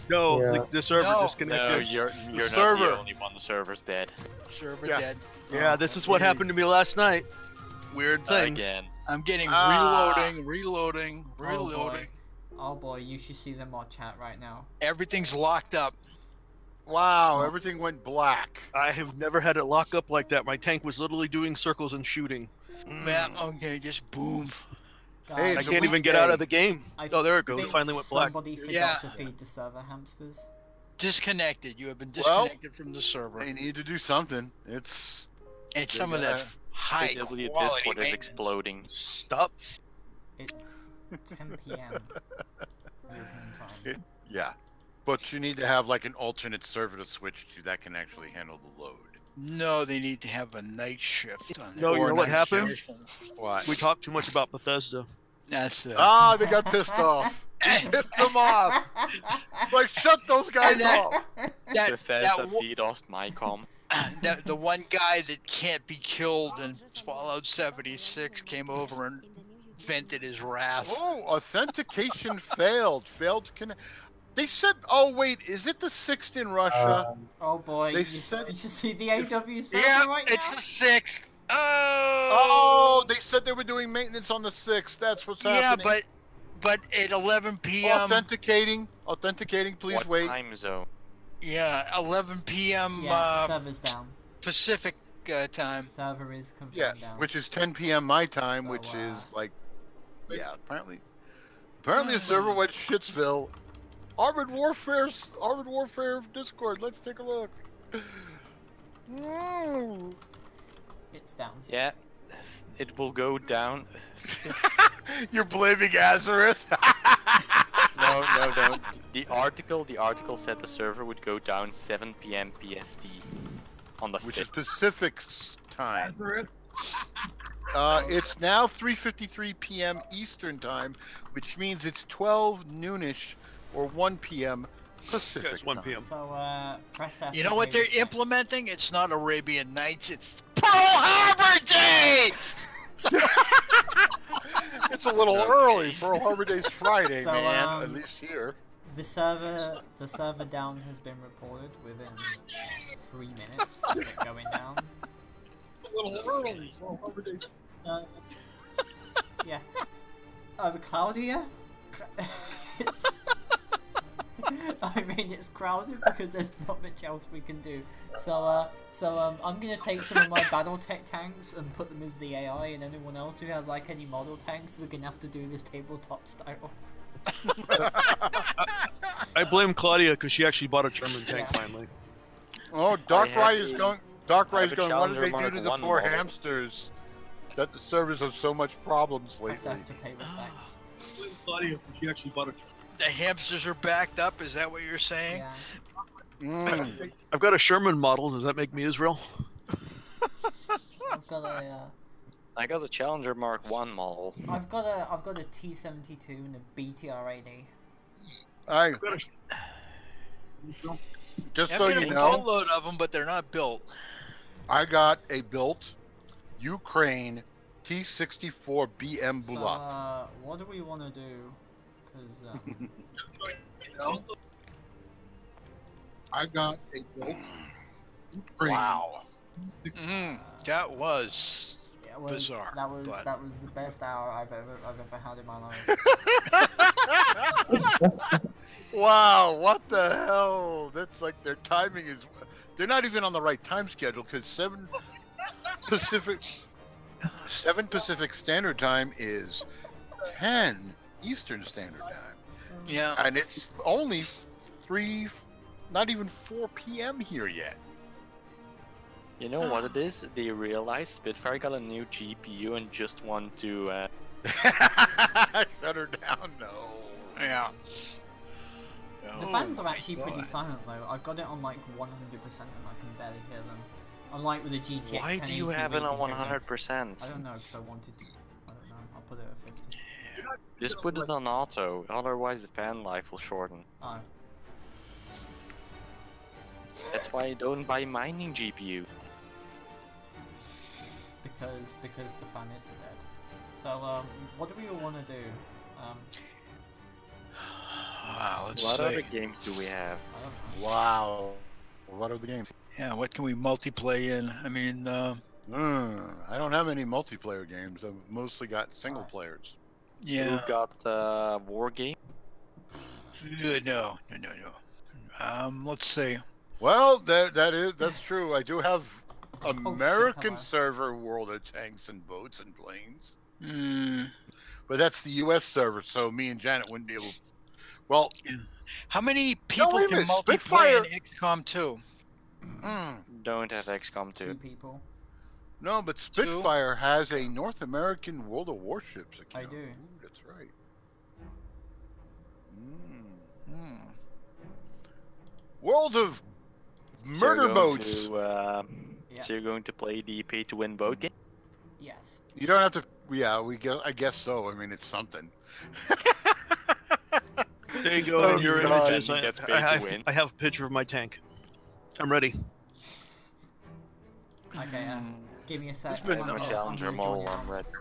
No, Yeah. the server No. No, disconnected. you're not server. the only one. The server's dead. server Yeah. dead. Yeah, this is what happened to me last night. Weird things. Again. I'm getting Ah. reloading. Oh boy, you should see the mod chat right now. Everything's locked up. Wow, everything went black. I have never had it lock up like that. My tank was literally doing circles and shooting. Yeah, okay, just boom. Hey, I It's a can't even get out weekday. of the game. Oh, there it goes. It think finally went black. Somebody forgot Yeah. to feed the server hamsters. Disconnected. You have been Well, disconnected from the server. They need to do something. It's And some of that high Literally, quality Discord is maintenance. exploding. Stop. It's 10 p.m. European time. yeah, but you need to have like an alternate server to switch to that can actually handle the load. No, they need to have a night shift on No, their you know what night happened? missions. What? We talked too much about Bethesda. That's it. Ah, they got pissed off. Pissed them off. Like, shut those guys And that- off. that, Bethesda DDoSed my com. that the one guy that can't be killed in Fallout 76 came over and vented his wrath. Oh, authentication failed. Failed to connect. They said, oh wait, is it the 6th in Russia? Oh boy, They you said- should see the AW server Yeah, right it's now. the 6th. Oh, they said they were doing maintenance on the 6th. That's what's Yeah, happening. but at 11 p.m. Authenticating, please What wait. time zone? Yeah, 11 p.m. Yeah, server's down. Pacific time. Server is confirmed Yes, down. which is 10 p.m. my time, So, which is like, yeah, apparently the server went shitsville. Armored Warfare Discord. Let's take a look. It's down. Yeah, it will go down. You're blaming Azareth? No. The article said the server would go down 7 p.m. PST on the Which is 5th. Pacific time. It's now 3:53 p.m. Eastern time, which means it's 12 noonish or 1 p.m. Pacific. Yeah, it's 1 time. p.m. So press F. You to know what pay they're respects. implementing? It's not Arabian Nights, it's Pearl Harbor Day! It's a little early. Pearl Harbor Day's Friday, So, man. At least here. The server down has been reported within 3 minutes of it going down. A little early. Pearl Harbor Day's. So, yeah. Claudia? It's... I mean, it's crowded because there's not much else we can do. So I'm gonna take some of my BattleTech tanks and put them as the AI, and anyone else who has like any model tanks, we're gonna have to do this tabletop style. I blame Claudia because she actually bought a German tank Yeah. finally. Oh, Darkrai is a- going. Darkrai I is have a going. What did Challenger they do Mark to the 1 poor model. hamsters? That the servers have so much problems Press lately. F to pay respects. I blame Claudia because she actually bought a. The hamsters are backed up, is that what you're saying? Yeah. Mm. I've got a Sherman model. Does that make me Israel? I've got a I got a Challenger Mark 1 model. I've got a T-72 and a BTR-80. I I've got a. just I'm so getting you a know, boatload of them, but they're not built. I got a built Ukraine T-64 BM So Bulak. what do we want to do? Because I got a built Ukraine. Wow. That was. it was Bizarre, that was but- that was the best hour I've ever had in my life. Wow, what the hell? That's like their timing is. They're not even on the right time schedule because 7 Pacific Standard Time is 10 Eastern Standard Time. Yeah. And it's only 3, not even 4 p.m. here yet. You know what it is? They realized Spitfire got a new GPU and just want to. Shut her down, no. Yeah. The Oh fans are my actually pretty God. silent though. I've got it on like 100% and I can barely hear them. Unlike with the GTX Why do you 1080 have it where on you can hear them. 100%? I don't know because I wanted to. I don't know. I'll put it at 50. Just put it on auto, otherwise the fan life will shorten. Oh. That's why I don't buy mining GPU. Because the fan is dead. So what do we all want to do? Let's What see. other games do we have? I don't know. Wow. What are the games? Yeah, what can we multiplay in? I mean, I don't have any multiplayer games. I've mostly got single Alright. players. yeah. We've got War Game. No. Let's see. Well, that's true. I do have American hello. server World of Tanks and Boats and Planes, Hmm. but that's the U.S. server, so me and Janet wouldn't be able. Well, How many people wait a can minute, multiplayer Spitfire- in XCOM 2? Don't have XCOM 2. 2 people. no, but Spitfire has a North American World of Warships account. I do. Ooh, that's right. World of Murder Boats. Yeah. So you're going to play the pay-to-win boat game? Yes. You don't have to. Yeah, I guess so. I mean, it's something. There you go. Oh, in your God. images. That's pay to win. I have a picture of my tank. I'm ready. Okay. Give me a sec. It's been I'm a gonna Challenger join model your on red. office.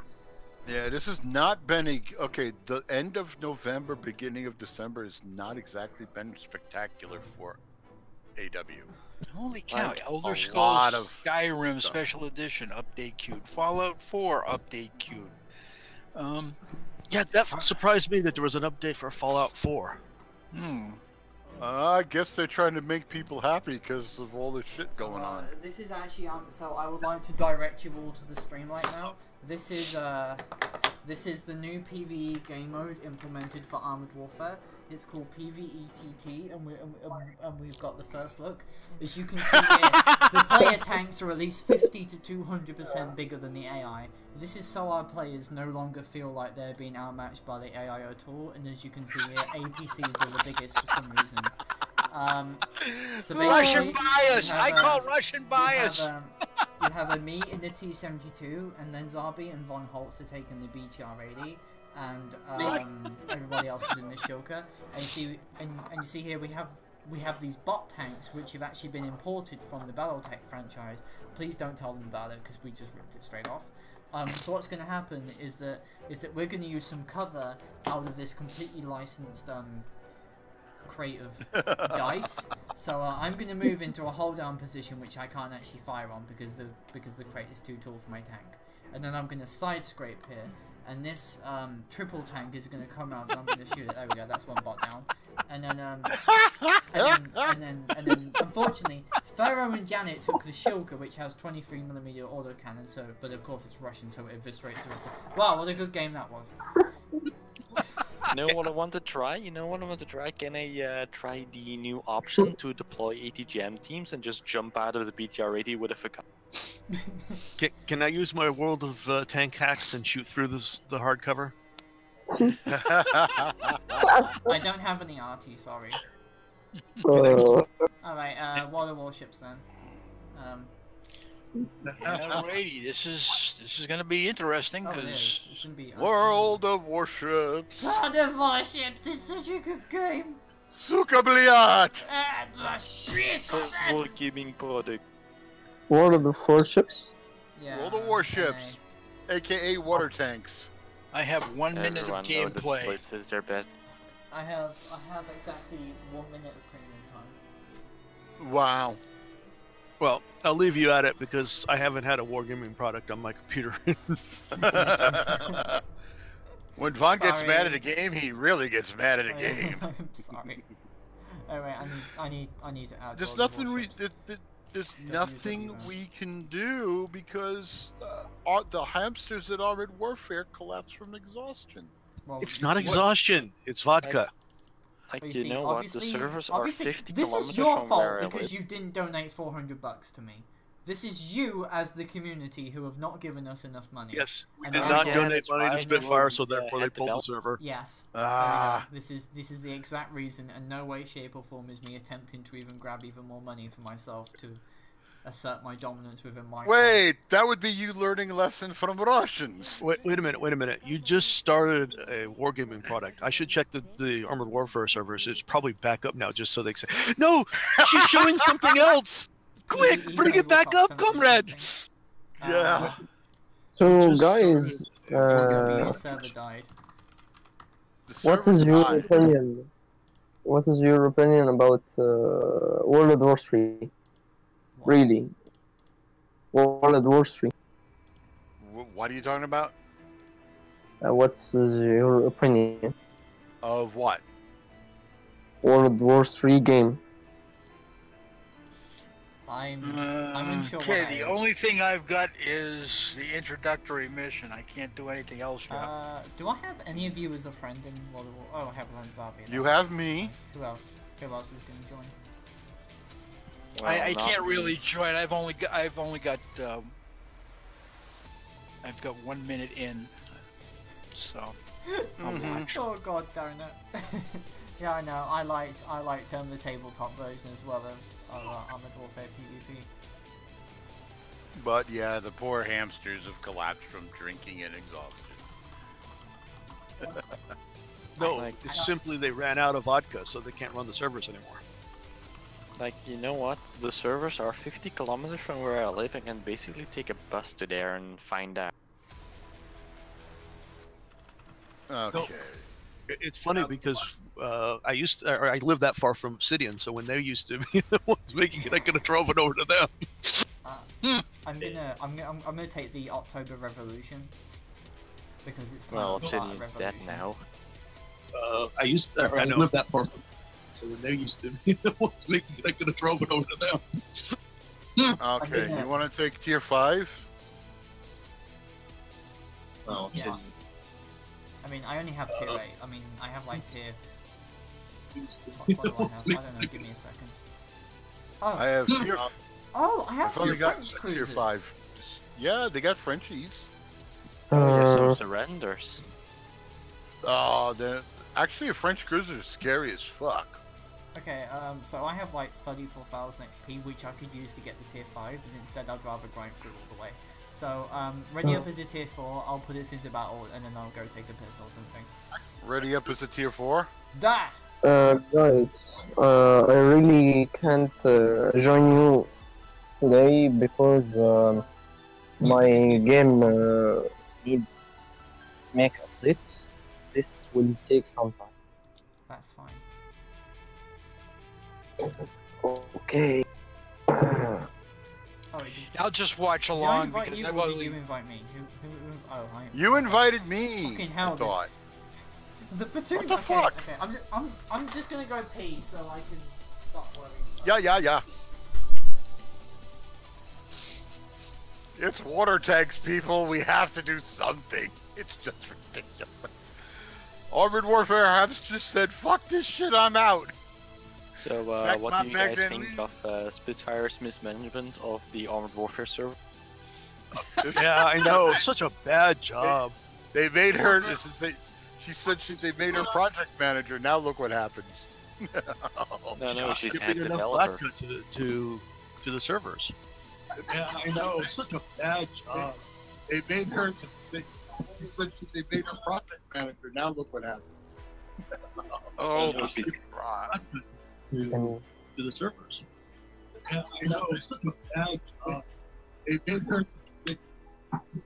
Yeah, this has not been a okay. The end of November, beginning of December has not exactly been spectacular for AW. Holy cow! Like, Elder a Scrolls lot of Skyrim stuff. Special Edition update queued. Fallout 4 update queued. Yeah, that surprised me that there was an update for Fallout 4. I guess they're trying to make people happy because of all the shit So, going on. this is actually so I would like to direct you all to the Streamlight now. This is the new PvE game mode implemented for Armored Warfare. It's called PvETT, and we've got the first look. As you can see here, the player tanks are at least 50 to 200% bigger than the AI. This is so our players no longer feel like they're being outmatched by the AI at all. And as you can see here, APCs are the biggest for some reason. So Russian basically, bias! you have, I call Russian bias! You have a me in the T-72, and then Zabi and Von Holtz are taking the BTR-80, and everybody else is in the Shilka. And you see here we have these bot tanks which have actually been imported from the Battletech franchise. Please don't tell them about it because we just ripped it straight off. So what's going to happen is that we're going to use some cover out of this completely licensed crate of dice. So I'm going to move into a hold down position which I can't actually fire on because the crate is too tall for my tank. And then I'm going to side scrape here, and this triple tank is going to come out and I'm going to shoot it. There we go, that's one bot down. And then and then unfortunately Pharaoh and Janet took the Shilka, which has 23mm autocannon, so but of course it's Russian, so it eviscerates the rest of... Wow, what a good game that was. You know what I want to try? Can I try the new option to deploy ATGM teams and just jump out of the BTR-80 with a FK? Can I use my World of Tank hacks and shoot through the hardcover? I don't have any RT, sorry. Alright, what are warships then? Alrighty, this is gonna be interesting because it's gonna be World of Warships. World of Warships is such a good game. Sukabliat. Full gaming product. World of Warships. Yeah. World of Warships, aka water tanks. I have 1 minute Everyone of know that gameplay. Blitz is their best. I have exactly 1 minute of premium time. Wow. Well, I'll leave you at it because I haven't had a wargaming product on my computer. When Vaughn gets Sorry. mad at a game, he really gets mad at a game. I'm sorry. Alright, I need to add. There's World of nothing Warships. there's nothing we can do because the hamsters at Armored Warfare collapse from exhaustion. Well, It's you not see- exhaustion, it's vodka. Like, Well, you see, know what? The obviously- servers are obviously, 50 this kilometers is your from fault where I because live. you didn't donate $400 to me. This is you as the community who have not given us enough money. Yes, we And did I- not Yeah, donate that's money why to we Spitfire, won't, so therefore they head pulled the develop. server. Yes. Ah. This is the exact reason, and no way, shape, or form is me attempting to even grab even more money for myself to assert my dominance within my. Wait, that would be you learning a lesson from Russians. Wait a minute. You just started a wargaming product. I should check the Armored Warfare servers. It's probably back up now, just so they can say, no, she's showing something else. Quick, Easy bring it back up, tabletop comrade. something. Yeah. So, Just- guys, Your server died. The what is server your died. opinion? What is your opinion about World of War 3? Really? World of War 3. What are you talking about? What's your opinion? Of what? World War 3 game. I'm unsure. Okay, what that the is. only thing I've got is the introductory mission. I can't do anything else yet. Do I have any of you as a friend in World of War? Oh, I have Lanzabi. You have me. Who else? Who else is going to join? Well, I not can't me. really join. I've only got I've got 1 minute in, so I'll watch. Oh god darn it. Yeah, I know. I liked the tabletop version as well of Armored Warfare PvP. But yeah, the poor hamsters have collapsed from drinking and exhaustion. No, Like- it's simply they ran out of vodka, so they can't run the servers anymore. Like, you know what? The servers are 50 kilometers from where I live. I can basically take a bus to there and find out. Okay. It's funny because I lived that far from Obsidian, so when they used to be the ones making it, I could have drove it over to them. I'm gonna take the October Revolution because it's time Well, to start a Obsidian's dead revolution. now. I lived that far from, so when they used to be the ones making it, I could have drove it over to them. Okay, you want to take tier 5? Oh, Yes. I mean, I only have tier 8. I mean, I have like tier. What do I have? I don't know. Give me a second. Oh, I have tier. oh, I have I've some only got French tier cruisers. 5. Yeah, they got Frenchies. We have some Uh, surrenders. Actually a French cruiser is scary as fuck. Okay, so I have like 34,000 XP, which I could use to get the tier 5, but instead I'd rather grind through all the way. So, ready up as a tier 4, I'll put this into battle, and then I'll go take a piss or something. Ready up as a tier 4? Da! guys, I really can't join you today because my game need make update. This will take some time. That's fine. Okay. Oh, I'll just watch did I along invite because you, I or will. did you invite me? Oh, I... You invited me. Fucking hell, I thought. The platoon. What the okay, fuck? Okay, I'm just gonna go pee so I can stop worrying. Yeah. It's water tanks, people. We have to do something. It's just ridiculous. Armored Warfare has just said, fuck this shit, I'm out. So, Pack what my do you bags guys and think leave. of Spitfire's mismanagement of the Armored Warfare server? Yeah, I know. Such a bad job. They made her, she said they made her project manager. Now look what happens. No, she's head Giving enough developer. vodka to the servers. Yeah, I know. Such a bad job. They made her, she said they made her project manager. Now look what happens. Oh, right. To the servers. Yeah, I know. Such a bad job. They made her, she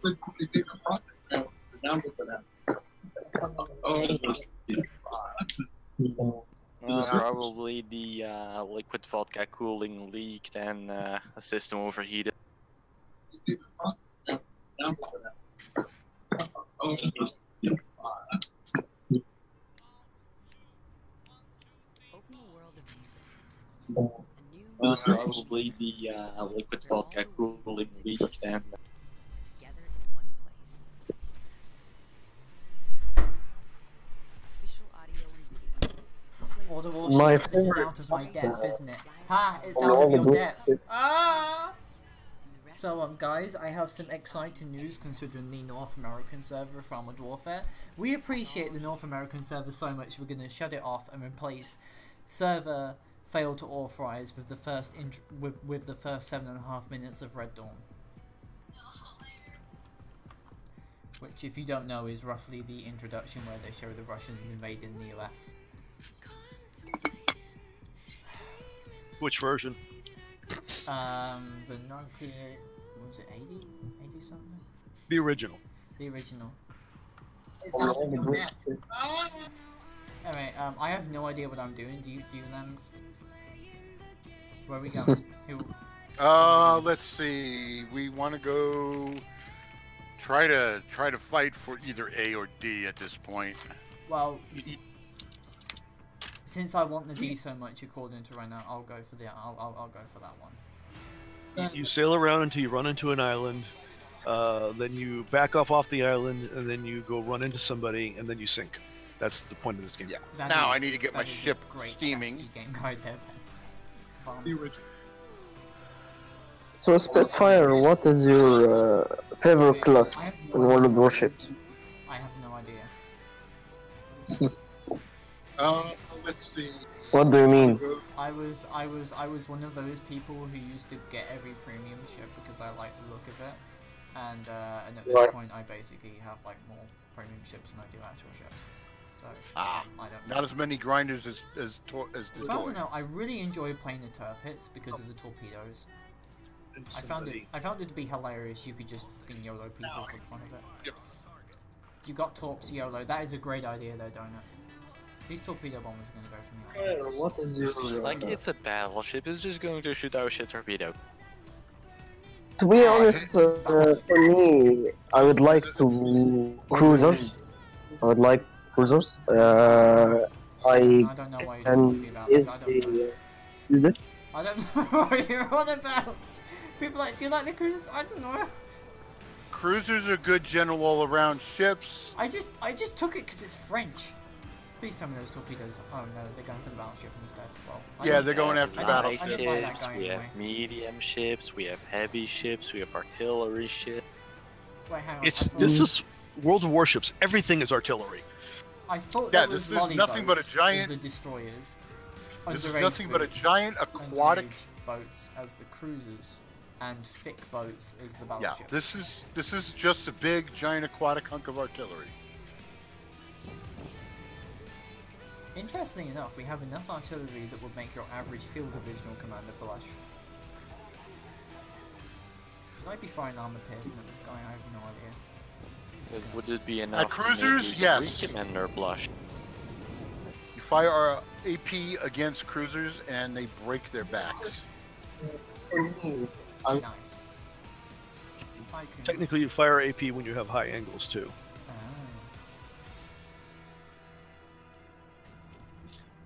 said they made her project manager. Now look what happens. Oh, Probably the liquid vodka cooling leaked and the system overheated. Open the world of music. A new Probably the liquid vodka cooling leaked and together in one place. Official audio and video. All the My warships, this is favorite out of my depth, isn't it? From Ha! It's all out of the your good depth. shit. Ah! And the rest So, is guys, I have some exciting news considering the North American server for Armored Warfare. We appreciate the North American server so much, we're going to shut it off and replace server failed to authorize with the first with the first 7.5 minutes of Red Dawn. Which, if you don't know, is roughly the introduction where they show the Russians invading the US. Which version? The 98, what was it, 80? 80 something? The original. The original. Oh, Anyway, I have no idea what I'm doing. Do you, Lance? Where are we going? Who? let's see. We want to go try to fight for either A or D at this point. Well, since I want the D so much, according to right now, I'll go for the. I'll go for that one. You sail around until you run into an island, then you back off the island, and then you go run into somebody, and then you sink. That's the point of this game. Yeah. That Now I is- need to get my that is a ship great steaming. strategy game guide there, Ben. The original. So Spitfire, what is your favorite class in World of Warships? I have no idea. Let's see. What do you mean? I was one of those people who used to get every premium ship because I like the look of it, and at this Right. point I basically have like more premium ships than I do actual ships. So Ah, I don't. Not as many grinders as the As far as I toys. know, I really enjoy playing the turrets because of the torpedoes. And I found it to be hilarious. You could just fucking YOLO people for the fun of it. You got Torps YOLO. That is a great idea though, Donut. These torpedo bombers are gonna go from here. What is your... Like, it's a battleship. It's just going to shoot our shit torpedo. To be honest, for me, I would like to cruisers. I would like cruisers. I don't know what you're talking about. is I don't know. Is it? I don't know what you're on about. People like, do you like the cruisers? I don't know. Cruisers are good general all-around ships. I just took it because it's French. Please tell me those torpedoes. Oh no, they're going for the battleship instead. Well, Yeah, they're going after I battleships. didn't like that Ships, going we have anyway. medium ships, we have heavy ships, we have artillery ships. Wait, hang on. This is World of Warships. Everything is artillery. I thought Yeah, that was this is nothing but a lollyboats giant- as the destroyers. This is Underage nothing but a boats- giant aquatic. underage boats as the cruisers, and thick boats as the Yeah, battleships. this is just a big giant aquatic hunk of artillery. Interestingly enough, we have enough artillery that would make your average field divisional commander blush. Should I be firing armor piercing at this guy? I have no idea. Would it be enough cruisers, to make yes. your commander blush? You fire our AP against cruisers and they break their backs. For me, Nice. I can... Technically, you fire AP when you have high angles too. Ah.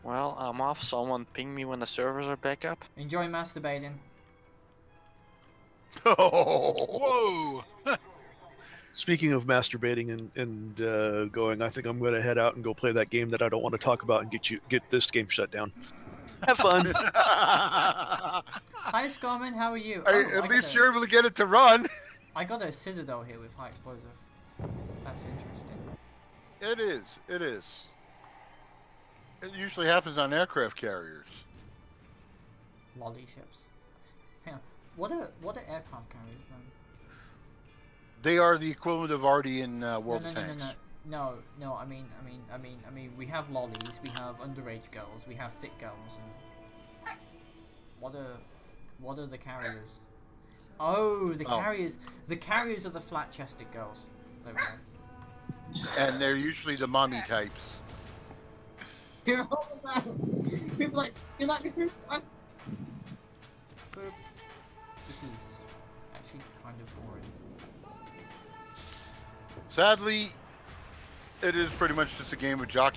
Well, I'm off. Someone ping me when the servers are back up. Enjoy masturbating. Whoa! Speaking of masturbating and going, I think I'm going to head out and go play that game that I don't want to talk about and get this game shut down. Have fun. Hi Scarman, how are you? At least you're able to get it to run. I got a Citadel here with high explosive. That's interesting. It is. It is. It usually happens on aircraft carriers. Lolly ships. Hang on. What are aircraft carriers then? They are the equivalent of already in World of No. Tanks. No, I mean, we have lollies, we have underage girls, we have fit girls, and what are the carriers? Oh, the carriers are the flat-chested girls. There we go. And they're usually the mommy types. You're all about. People like, you like the cruise? This is actually kind of boring. Sadly, it is pretty much just a game of jockey